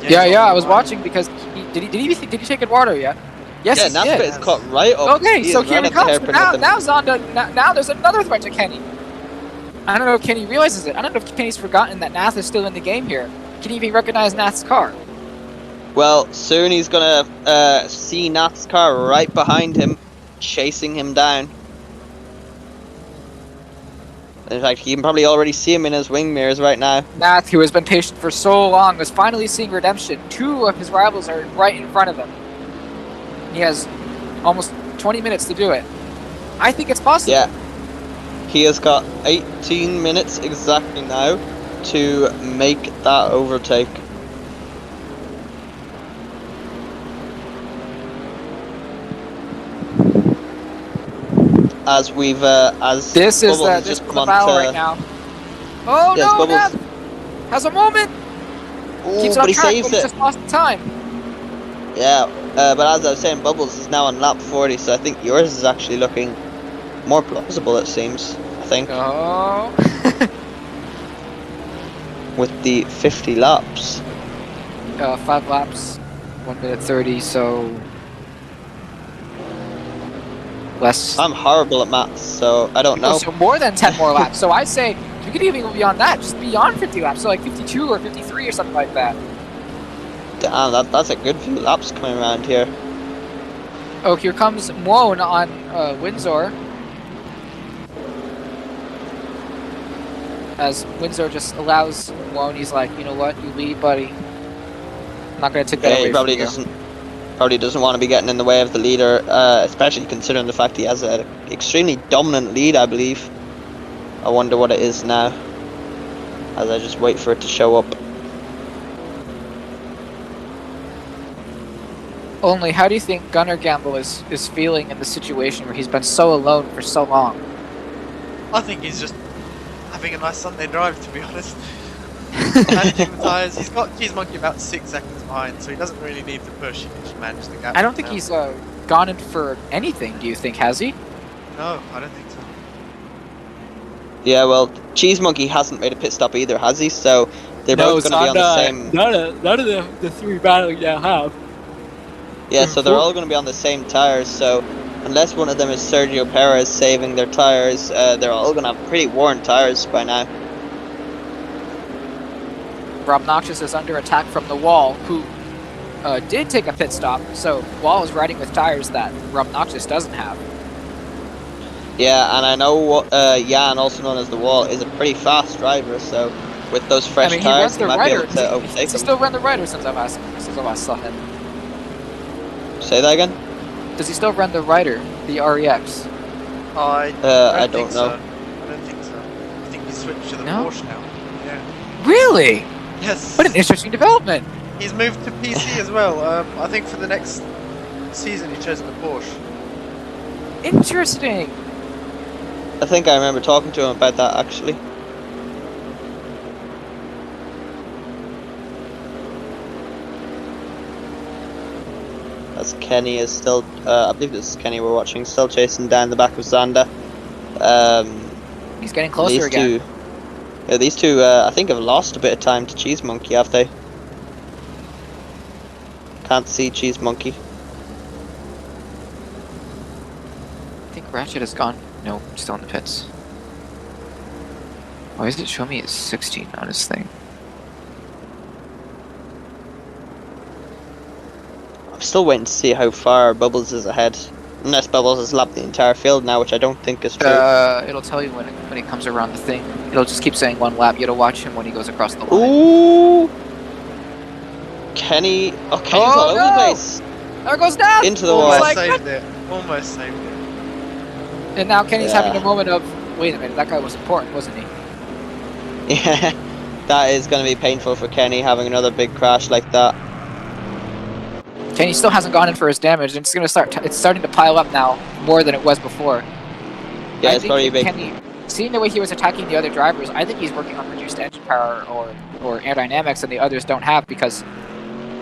Yeah. I was watching because did he take Eduardo yet? Yes, Yeah, he did. Nath's caught right up. Okay, so is here right he at the comes. hairpin with him. Now Zonda. Now there's another threat to Kenny. I don't know if Kenny realizes it. I don't know if Kenny's forgotten that Nath is still in the game here. Can he even recognize Nath's car? Well, soon he's gonna see Nath's car right behind him, chasing him down. In fact, he can probably already see him in his wing mirrors right now. Nath, who has been patient for so long, is finally seeing redemption. Two of his rivals are right in front of him. He has almost 20 minutes to do it. I think it's possible. Yeah. He has got 18 minutes exactly now to make that overtake. As we've, as This is Bubbles has this just is come the on battle to, right now. Oh Yes, no, Bubbles. Neff has a moment. Ooh, Keeps it but on he track, saves but he it. just lost the time. Yeah, but as I was saying, Bubbles is now on lap 40, so I think yours is actually looking more plausible, it seems. I think. Oh. With the 50 laps. 5 laps, 1 minute 30, so less. I'm horrible at maths, so I don't Oh, know. so more than 10 more laps. So I say you could even go beyond that, just beyond 50 laps, so like 52 or 53 or something like that. Damn, that's a good few laps coming around here. Oh, here comes Moan on Windsor. As Windsor just allows Moan, he's like, you know what, you lead, buddy. I'm not going to take that Yeah, away he probably from you. probably doesn't want to be getting in the way of the leader, especially considering the fact he has an extremely dominant lead, I believe. I wonder what it is now, as I just wait for it to show up. Only, how do you think Gunnar Gamble is feeling in the situation where he's been so alone for so long? I think he's just having a nice Sunday drive, to be honest. Managing the tyres. He's got Cheese Monkey about 6 seconds behind, so he doesn't really need to push. He can just manage the gap. I don't think now. he's gone in for anything, do you think, has he? No, I don't think so. Yeah, well, Cheese Monkey hasn't made a pit stop either, has he? So they're both going to be on the same. None of the three battling now have. Yeah, so they're all going to be on the same tires. So unless one of them is Sergio Perez saving their tires, they're all going to have pretty worn tires by now. Rob Noxious is under attack from the Wall, who did take a pit stop, so Wall is riding with tires that Rob Noxious doesn't have. Yeah, and I know Jan, also known as the Wall, is a pretty fast driver. So with those fresh I mean, tires, he he runs the might be Rider. able to overtake Does he him. still run the Rider since I last saw him? Say that again? Does he still run the Rider, the REX? I don't think know. So. I don't think so. I think he's switched to the No? Porsche now. Yeah. Really? Yes. What an interesting development. He's moved to PC as well. I think for the next season he's chosen the Porsche. Interesting. I think I remember talking to him about that actually. As Kenny is still, I believe this is Kenny we're watching, still chasing down the back of Zanda. He's getting closer these again. two, yeah, these two, I think have lost a bit of time to Cheese Monkey, have they? Can't see Cheese Monkey. I think Ratchet is gone. No, still in the pits. Why does it show me it's 16 on his thing? I'm still waiting to see how far Bubbles is ahead. Unless Bubbles has lapped the entire field now, which I don't think is true. It'll tell you when it comes around the thing. It'll just keep saying 1 lap. You gotta watch him when he goes across the line. Ooh! Kenny, Kenny's all over the place. There goes Neff! Into the wall. Almost Like, saved it. Almost saved it. and now Kenny's Yeah. having a moment of, wait a minute, that guy was important, wasn't he? Yeah, that is going to be painful for Kenny having another big crash like that. Kenny still hasn't gone in for his damage, and it's gonna it's starting to pile up now more than it was before. Yeah, I it's think probably big. Kenny, seeing the way he was attacking the other drivers, I think he's working on reduced engine power or aerodynamics that the others don't have, because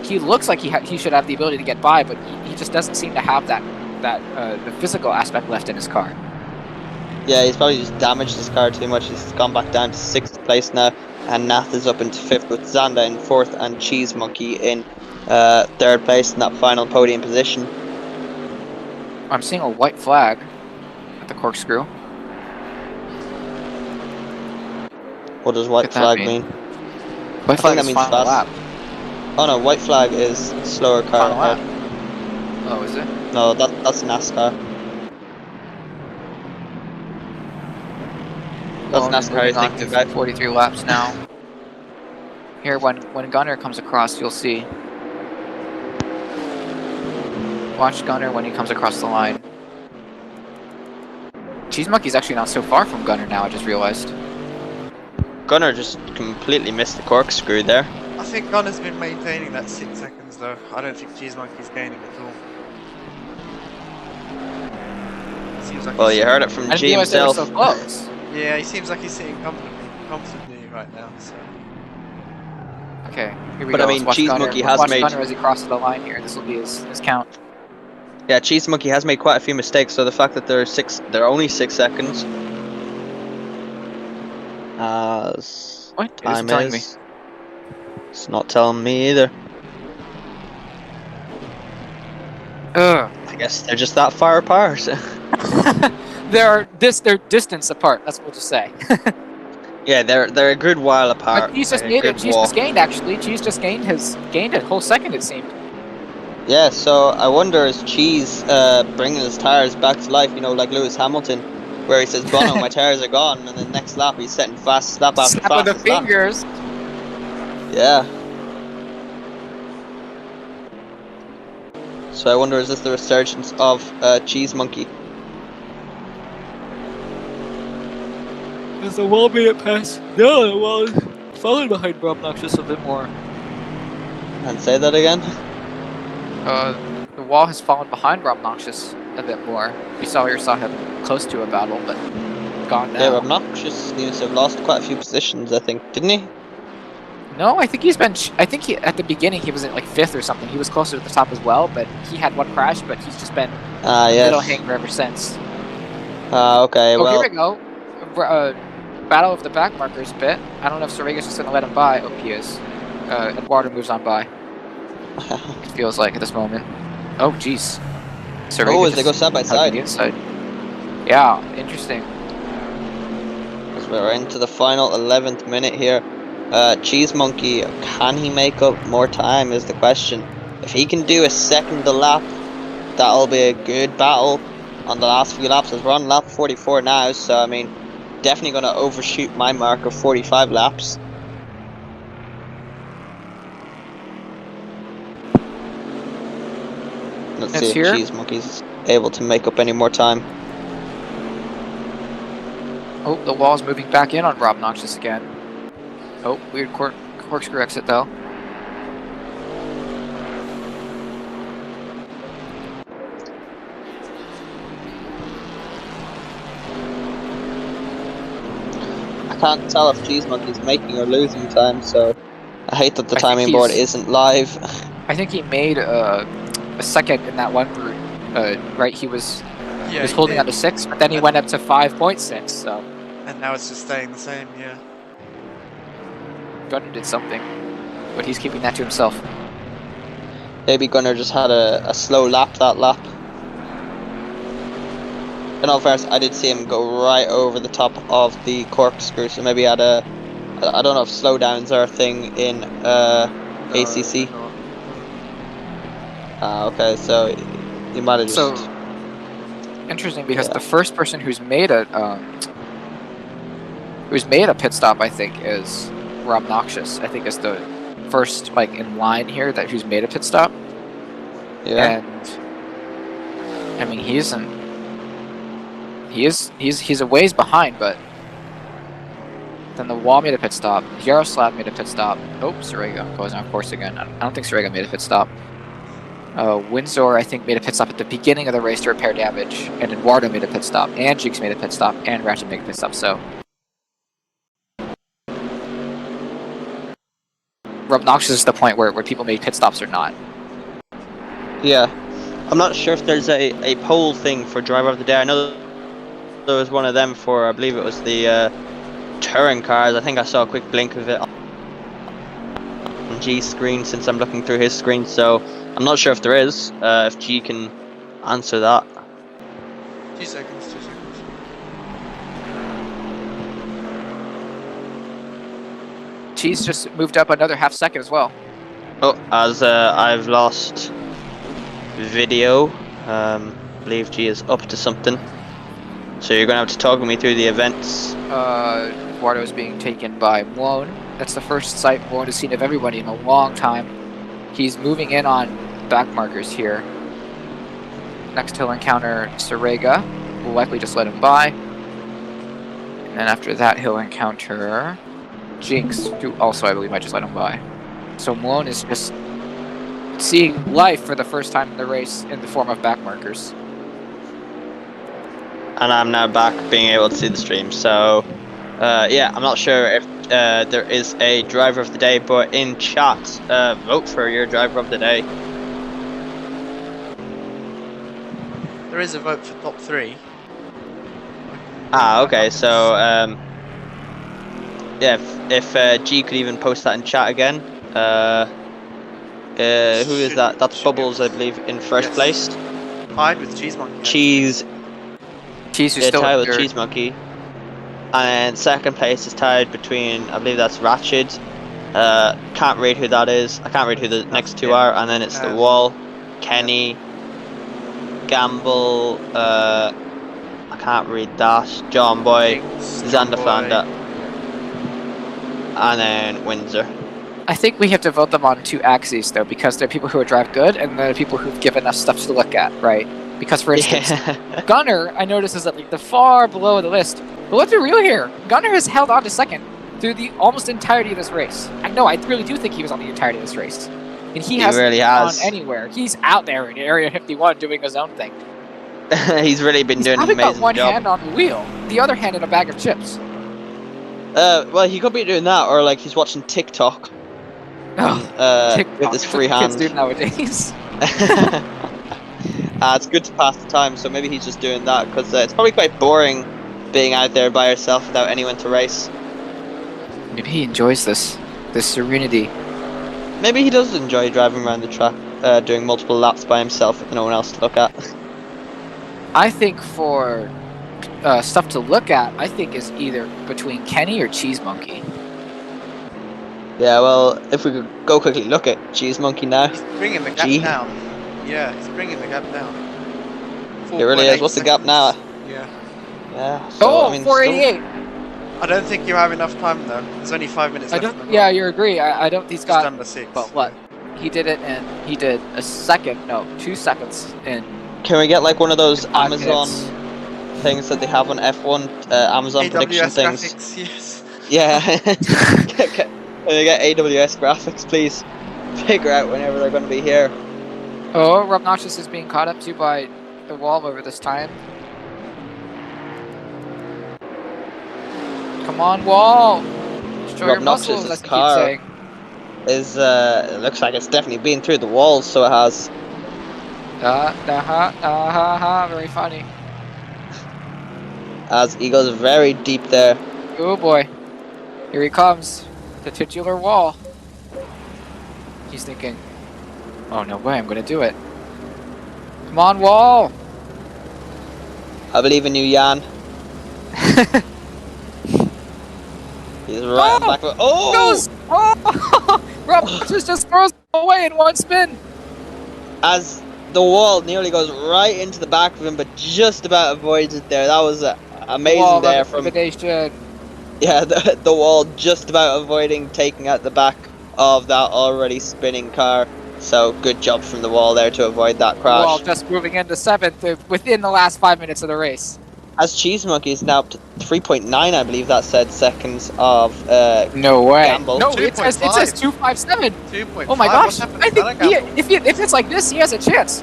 he looks like he should have the ability to get by, but he just doesn't seem to have that the physical aspect left in his car. Yeah, he's probably just damaged his car too much. He's gone back down to 6th place now, and Nath is up into 5th with Zanda in 4th and Cheese Monkey in 3rd place in that final podium position. I'm seeing a white flag at the corkscrew. What does white What that flag mean? mean? White flag that is means final fast. lap. Oh no, white flag is slower car Final lap. ahead. Oh, is it? No, that's NASCAR. That's Well, NASCAR moving I on think to about. 43 laps now. Here, when Gunnar comes across, you'll see. Watch Gunnar when he comes across the line. Cheese Monkey's actually not so far from Gunnar now, I just realized. Gunnar just completely missed the corkscrew there. I think Gunner's been maintaining that 6 seconds though. I don't think Cheese Monkey's gaining at all. Seems like Well, he's you heard it from sitting- G I didn't realize they were himself. so close. Yeah, he seems like he's sitting comfortably. comps with me right now, so. Okay, here we But go. I mean, Let's watch Cheese Gunner. Monkey Let's has watch made- Gunner as he crosses the line here. This will be his count. Yeah, Cheese Monkey has made quite a few mistakes, so the fact that they're only 6 seconds. As What? It time isn't telling me. is. It's not telling me either. Ugh. I guess they're just that far apart. They're distance apart. That's what we'll just say. Yeah, they're a good while apart. But Cheese just like a made it. good Cheese walk. just gained actually. Cheese just gained a whole second it seemed. Yeah, so I wonder is Cheese bringing his tires back to life, you know, like Lewis Hamilton, where he says, Bono, my tires are gone, and then next lap he's setting fast lap after Snap of the fastest lap. fingers. Yeah. So I wonder is this the resurgence of Cheese Monkey? Is the wall made it pass? No, the wall is falling behind Rob Noxious a bit more. And say that again? The wall has fallen behind Rob Noxious a bit more. We saw him close to a battle, but gone now. Yeah, Rob Noxious seems to have lost quite a few positions, I think, didn't he? No, I think he's been. I think at the beginning he was in like 5th or something. He was closer to the top as well, but he had one crash. But he's just been middle Yes. hanger ever since. Okay, Oh, well, here we go. Battle of the back markers bit. I don't know if Sorrega's just gonna let him by. Oh, he is. Eduardo moves on by. It feels like at this moment. Oh, jeez. oh, as they go side by side. The inside. Yeah, interesting. As we're into the final 11th minute here. Cheese Monkey, can he make up more time is the question. If he can do a second a lap, that'll be a good battle on the last few laps, as we're on lap 44 now, so I mean, definitely going to overshoot my mark of 45 laps. Let's see if Cheese Monkey's able to make up any more time. Oh, the wall's moving back in on Rob Noxious again. Oh, weird corkscrew exit though. I can't tell if Cheese Monkey's making or losing time, so I hate that the I think timing board he's- isn't live. I think he made a second in that one route. Right, he was Yeah, he holding did. on to 6, but then he went up to 5.6. So And now it's just staying the same, yeah. Gunner did something, but he's keeping that to himself. Maybe Gunner just had a slow lap that lap. In all fairness, I did see him go right over the top of the corkscrew, so maybe he had a... I don't know if slowdowns are a thing in ACC. Okay, so he might have just... So interesting because Yeah. the first person who's made a pit stop, I think, is Rob Noxious. I think is the first like in line here that who's made a pit stop. yeah. And I mean he's a ways behind, but then the wall made a pit stop. Yaroslav made a pit stop. Oh, Sorrega goes on course again. I don't think Sorrega made a pit stop. Windsor, I think, made a pit stop at the beginning of the race to repair damage, and Eduardo made a pit stop, and Jukes made a pit stop, and Ratchet made a pit stop, so... Rob Noxious is the point where people made pit stops or not. Yeah. I'm not sure if there's a poll thing for Driver of the Day. I know there was one of them for, I believe it was the touring cars. I think I saw a quick blink of it on G's screen since I'm looking through his screen, so I'm not sure if there is, if G can answer that. 2 seconds, 2 seconds. Cheese just moved up another half second as well. Oh, as I've lost video, I believe G is up to something. So you're going to have to talk me through the events. Eduardo is being taken by Moan. That's the first sight Moan has seen of everybody in a long time. He's moving in on back markers here. Next he'll encounter Sorrega, who will likely just let him by. And then after that he'll encounter Jinx, who also I believe might just let him by. So Moan is just seeing life for the first time in the race in the form of back markers. And I'm now back being able to see the stream, so Yeah, I'm not sure if there is a driver of the day, but in chat, vote for your driver of the day. There is a vote for top 3. Ah, okay. So yeah, if G could even post that in chat again. Who is that? That's Bubbles, I believe, in first Yes. place. Tied with Cheese Monkey. Cheese, Cheese, you're yeah, still tied with third. Cheese Monkey. And second place is tied between, I believe that's Ratchet. Can't read who that is. I can't read who the next two are. And then it's The Wall, Kenny, Gamble. I can't read that. John Boy, Xander Fanda, and then Windsor. I think we have to vote them on 2 axes though, because there are people who drive good, and there are people who've given us stuff to look at, right? Because for instance, Gunner, I noticed, is at like the far below the list. But let's be real here. Gunner has held on to second through the almost entirety of this race. I really do think he was on the entirety of this race. And he hasn't really gone has. anywhere. He's out there in Area 51 doing his own thing. He's really been doing an He's got amazing one job. hand on the wheel, the other hand in a bag of chips. Well, he could be doing that, or like he's watching TikTok. With his free hand. Kids do nowadays. It's good to pass the time, so maybe he's just doing that because it's probably quite boring being out there by yourself without anyone to race. Maybe he enjoys this serenity. Maybe he does enjoy driving around the track, doing multiple laps by himself with no one else to look at. I think for stuff to look at, I think is either between Kenny or Cheese Monkey. Yeah, well, if we could go quickly look at Cheese Monkey now. He's bringing the gap G. down. Yeah, he's bringing the gap down. It really is. What's the gap now? Yeah. Yeah. So, Oh, I mean, 488. I don't think you have enough time though. There's only 5 minutes left. Yeah, you agree. I don't. He's Just got. under 6. But what? He did it, and he did a second. No, 2 seconds in. Can we get like one of those 5 Amazon minutes. things that they have on F1? Amazon prediction AWS things. graphics, yes. Yeah. Can we get AWS graphics, please? Figure out whenever they're going to be here. Oh, Robnoxious is being caught up to by the wall over this time. Come on, Wall! Show your muscles, as you keep car saying. is it looks like it's definitely been through the walls, so it has. Very funny. As he goes very deep there. Oh boy. Here he comes. The titular Wall. He's thinking, oh no way, I'm gonna do it. Come on, Wall! I believe in you, Jan. He's right back. Oh! Goes! Oh! Rob just throws him away in one spin. As the wall nearly goes right into the back of him, but just about avoids it there. That was amazing Wall there from. intimidation. Yeah, the wall just about avoiding taking out the back of that already spinning car. So good job from the wall there to avoid that crash. Wall just moving into 7th within the last 5 minutes of the race. As Cheese Monkey is now up to 3.9, I believe that said, seconds of No way. Gamble. No, it says 257. 2.5. Oh my gosh. What happened I to think Gamble? if it's like this, he has a chance.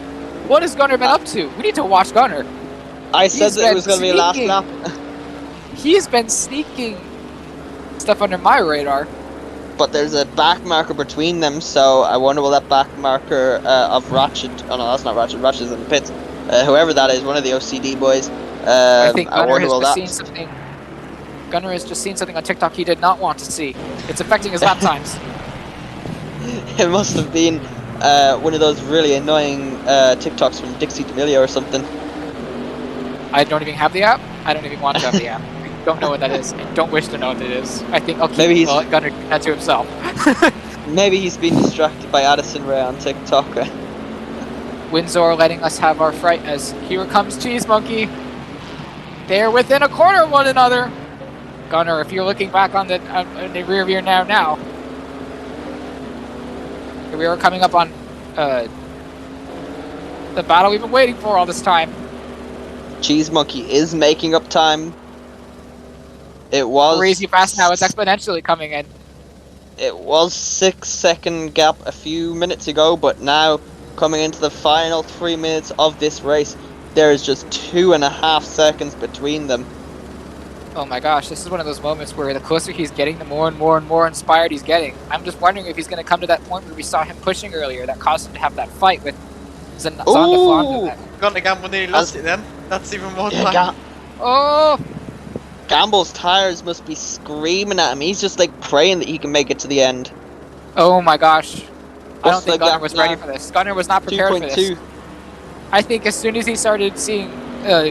What has Gunner been up to? We need to watch Gunner. I said He's that it was going to be a last sneaking. lap. He's been sneaking stuff under my radar. But there's a back marker between them, so I wonder will that back marker of Ratchet. Oh no, that's not Ratchet. Ratchet's in the pits. Whoever that is, one of the OCD boys. I think I Gunner wonder has will just that. seen something. Gunner has just seen something on TikTok he did not want to see. It's affecting his lap times. It must have been one of those really annoying TikToks from Dixie D'Amelio or something. I don't even have the app. I don't even want to have the app. I don't know what that is. I don't wish to know what it is. I think I'll keep Maybe he's- Gunner keep that to himself. Maybe he's been distracted by Addison Ray on TikTok. Windsor letting us have our fright as here comes Cheese Monkey. They're within a corner of one another. Gunner, if you're looking back on the rear view now. We are coming up on the battle we've been waiting for all this time. Cheese Monkey is making up time. It was Crazy fast now, it's exponentially coming in. It was 6-second gap a few minutes ago, but now coming into the final 3 minutes of this race, there is just 2.5 seconds between them. Oh my gosh, this is one of those moments where the closer he's getting, the more and more and more inspired he's getting. I'm just wondering if he's going to come to that point where we saw him pushing earlier that caused him to have that fight with Zonda Flandre. Gonna Gamble nearly lost it then. That's even more Yeah, time. Oh! Gamble's tires must be screaming at him. He's just like praying that he can make it to the end. Oh my gosh. I don't What's think the Gunnar gap was now? ready for this. Gunnar was not prepared for this. 2.2. I think as soon as he started seeing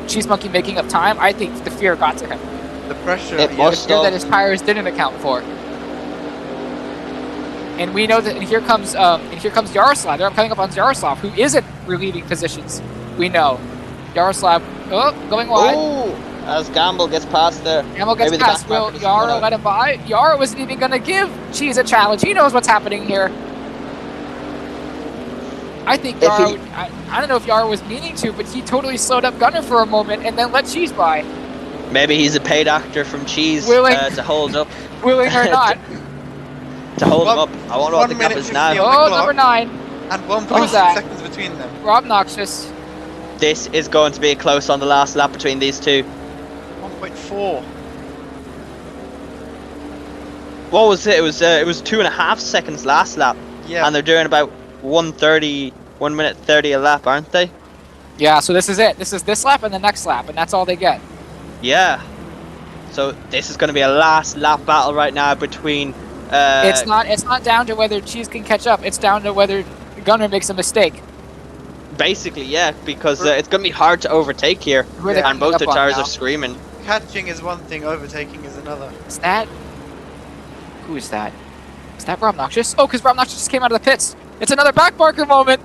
Cheese Monkey making up time, I think the fear got to him. The pressure. It yeah. must The fear that have. his tires didn't account for. And we know that, and here comes Yaroslav. They're coming up on Yaroslav, who isn't relieving positions. We know. Yaroslav, going wide. Oh, as Gamble gets past there. Gamble gets Maybe the past. back Will marker doesn't Yara wanna- let him by? Yara wasn't even going to give Cheese a challenge. He knows what's happening here. I think If Yara, he- I don't know if Yara was meaning to, but he totally slowed up Gunnar for a moment and then let Cheese by. Maybe he's a paid actor from Cheese Willing. to hold up. Willing or not. To hold him One- up. I wonder what the 1 gap minute is 50 now. on the Oh, clock. number 9. And Who's 1.6 that? seconds between them. Rob Noxious. This is going to be close on the last lap between these two. 1.4. What was it? It was 2.5 seconds last lap, Yeah. and they're doing about 1:30, 1 minute 30 a lap, aren't they? Yeah, so this is it. This is this lap and the next lap, and that's all they get. Yeah. So this is going to be a last lap battle right now between. It's not down to whether Cheese can catch up. It's down to whether Gunnar makes a mistake. Basically, yeah, because it's going to be hard to overtake here, Who are they and coming both up the on tires now? are screaming. Catching is one thing, overtaking is another. Is that? Who is that? Is that Rob Noxious? Oh, because Rob Noxious just came out of the pits. It's another backmarker moment.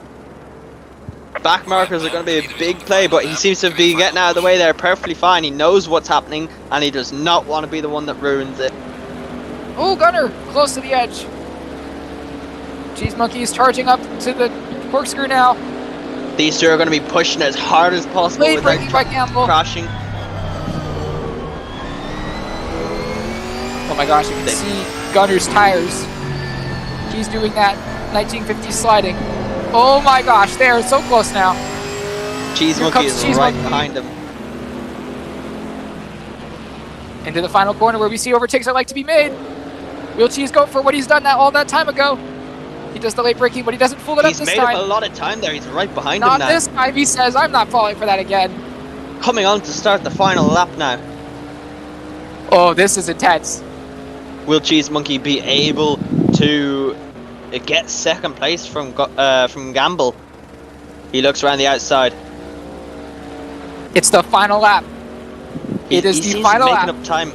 Back markers are going to be a big play, but he seems to be getting out of the way there perfectly fine. He knows what's happening, and he does not want to be the one that ruins it. Oh, Gunnar, close to the edge. Cheese Monkey is charging up to the corkscrew now. These two are going to be pushing as hard as possible Late without braking by Campbell. crashing. Oh my gosh, you can see Gunnar's tires. He's doing that 1950 sliding. Oh my gosh, they are so close now. Cheese Here Monkey comes is Cheese right Monkey. behind him. Into the final corner where we see overtakes are like to be made. Will Cheese go for what he's done all that time ago? He does the late braking, but he doesn't fool it He's up this made time. up a lot of time there. He's right behind Not him now. this time, he says. I'm not falling for that again. Coming on to start the final lap now. Oh, this is intense. Will Cheese Monkey be able to get second place from Gamble? He looks around the outside. It's the final lap. It is he the seems final to be lap. making up time.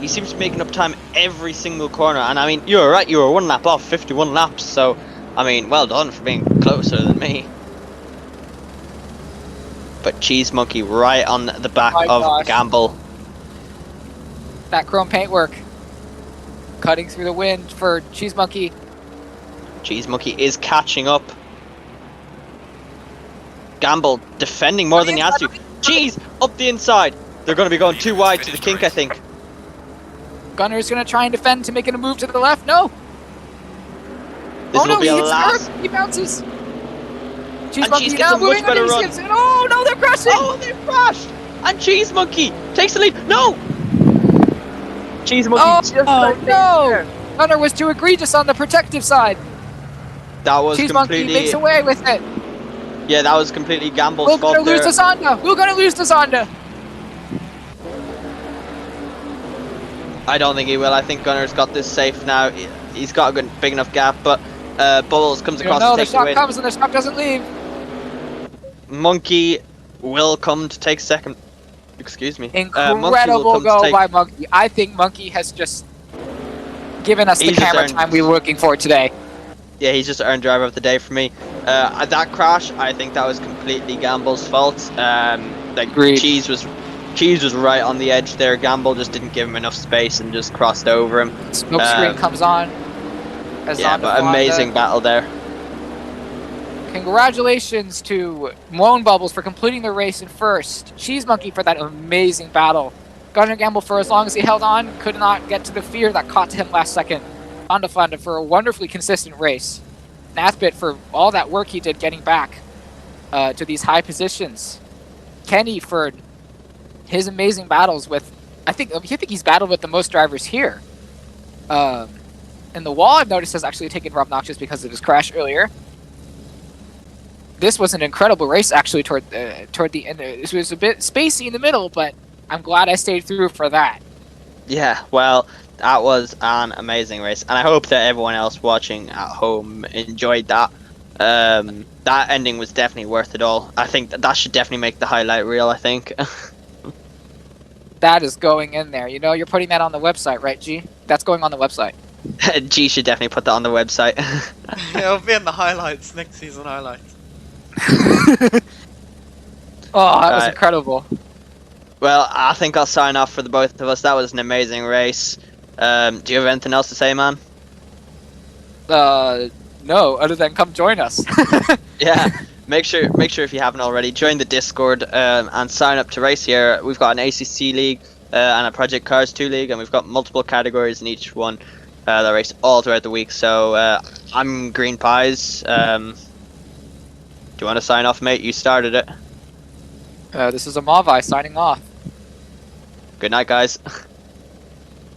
He seems to be making up time every single corner, and I mean, you were right. You were 1 lap off, 51 laps. So, I mean, well done for being closer than me. But Cheese Monkey right on the back My of gosh. Gamble. That chrome paintwork. Cutting through the wind for Cheese Monkey. Cheese Monkey is catching up. Gamble defending more than he has to. Cheese up the inside. They're going to be going too wide to the kink, I think. Gunner's going to try and defend to make it a move to the left. No. This Oh no, will be he a hits the last. curb. He bounces. Cheese And Monkey Cheese gets now a much moving better under run. skids. Oh no, they're crashing. Oh, they've crashed! And Cheese Monkey takes the lead. No! Cheese Monkey Oh, just no. Gunner was too egregious on the protective side. That was Cheese Monkey completely. makes away with it. Yeah, that was completely Gamble's We're going fault to lose there. to Zonda. We're going to lose to Zonda. I don't think he will. I think Gunner's got this safe now. He's got a good, big enough gap, but Bubbles comes across No, to the take the shot win. comes and the shot doesn't leave. Monkey will come to take second. Excuse me. Monkey will Incredible come to go take- by Monkey. I think Monkey has just given us the He's just camera earned- time we were looking for today. Yeah, he's just earned driver of the day for me. That crash, I think that was completely Gamble's fault. Like Agreed. Cheese was right on the edge there. Gamble just didn't give him enough space and just crossed over him. Smoke screen comes on. As Yeah, Zonda but Fonda. amazing battle there. Congratulations to Moan Bubbles for completing the race in first. Cheese Monkey for that amazing battle. Gunner Gamble for as long as he held on, could not get to the fear that caught to him last second. Fonda Fonda for a wonderfully consistent race. Nathbit for all that work he did getting back to these high positions. Kenny for his amazing battles with I think he's battled with the most drivers here. And the wall I've noticed has actually taken Rob Noxious because of his crash earlier. This was an incredible race actually toward the end. This was a bit spacey in the middle, but I'm glad I stayed through for that. Yeah, well, that was an amazing race, and I hope that everyone else watching at home enjoyed that. That ending was definitely worth it all. I think that should definitely make the highlight reel, I think. That is going in there. You know, you're putting that on the website, right, G? That's going on the website. G should definitely put that on the website. Yeah, it'll be in the highlights, next season highlights. Oh, that was incredible. Well, I think I'll sign off for the both of us. That was an amazing race. Do you have anything else to say, man? No, other than come join us. Yeah, make sure if you haven't already, join the Discord and sign up to race here. We've got an ACC league and a Project Cars 2 league, and we've got multiple categories in each one that race all throughout the week. So I'm Green Pies. Do you want to sign off, mate? You started it. This is Amavai signing off. Good night, guys.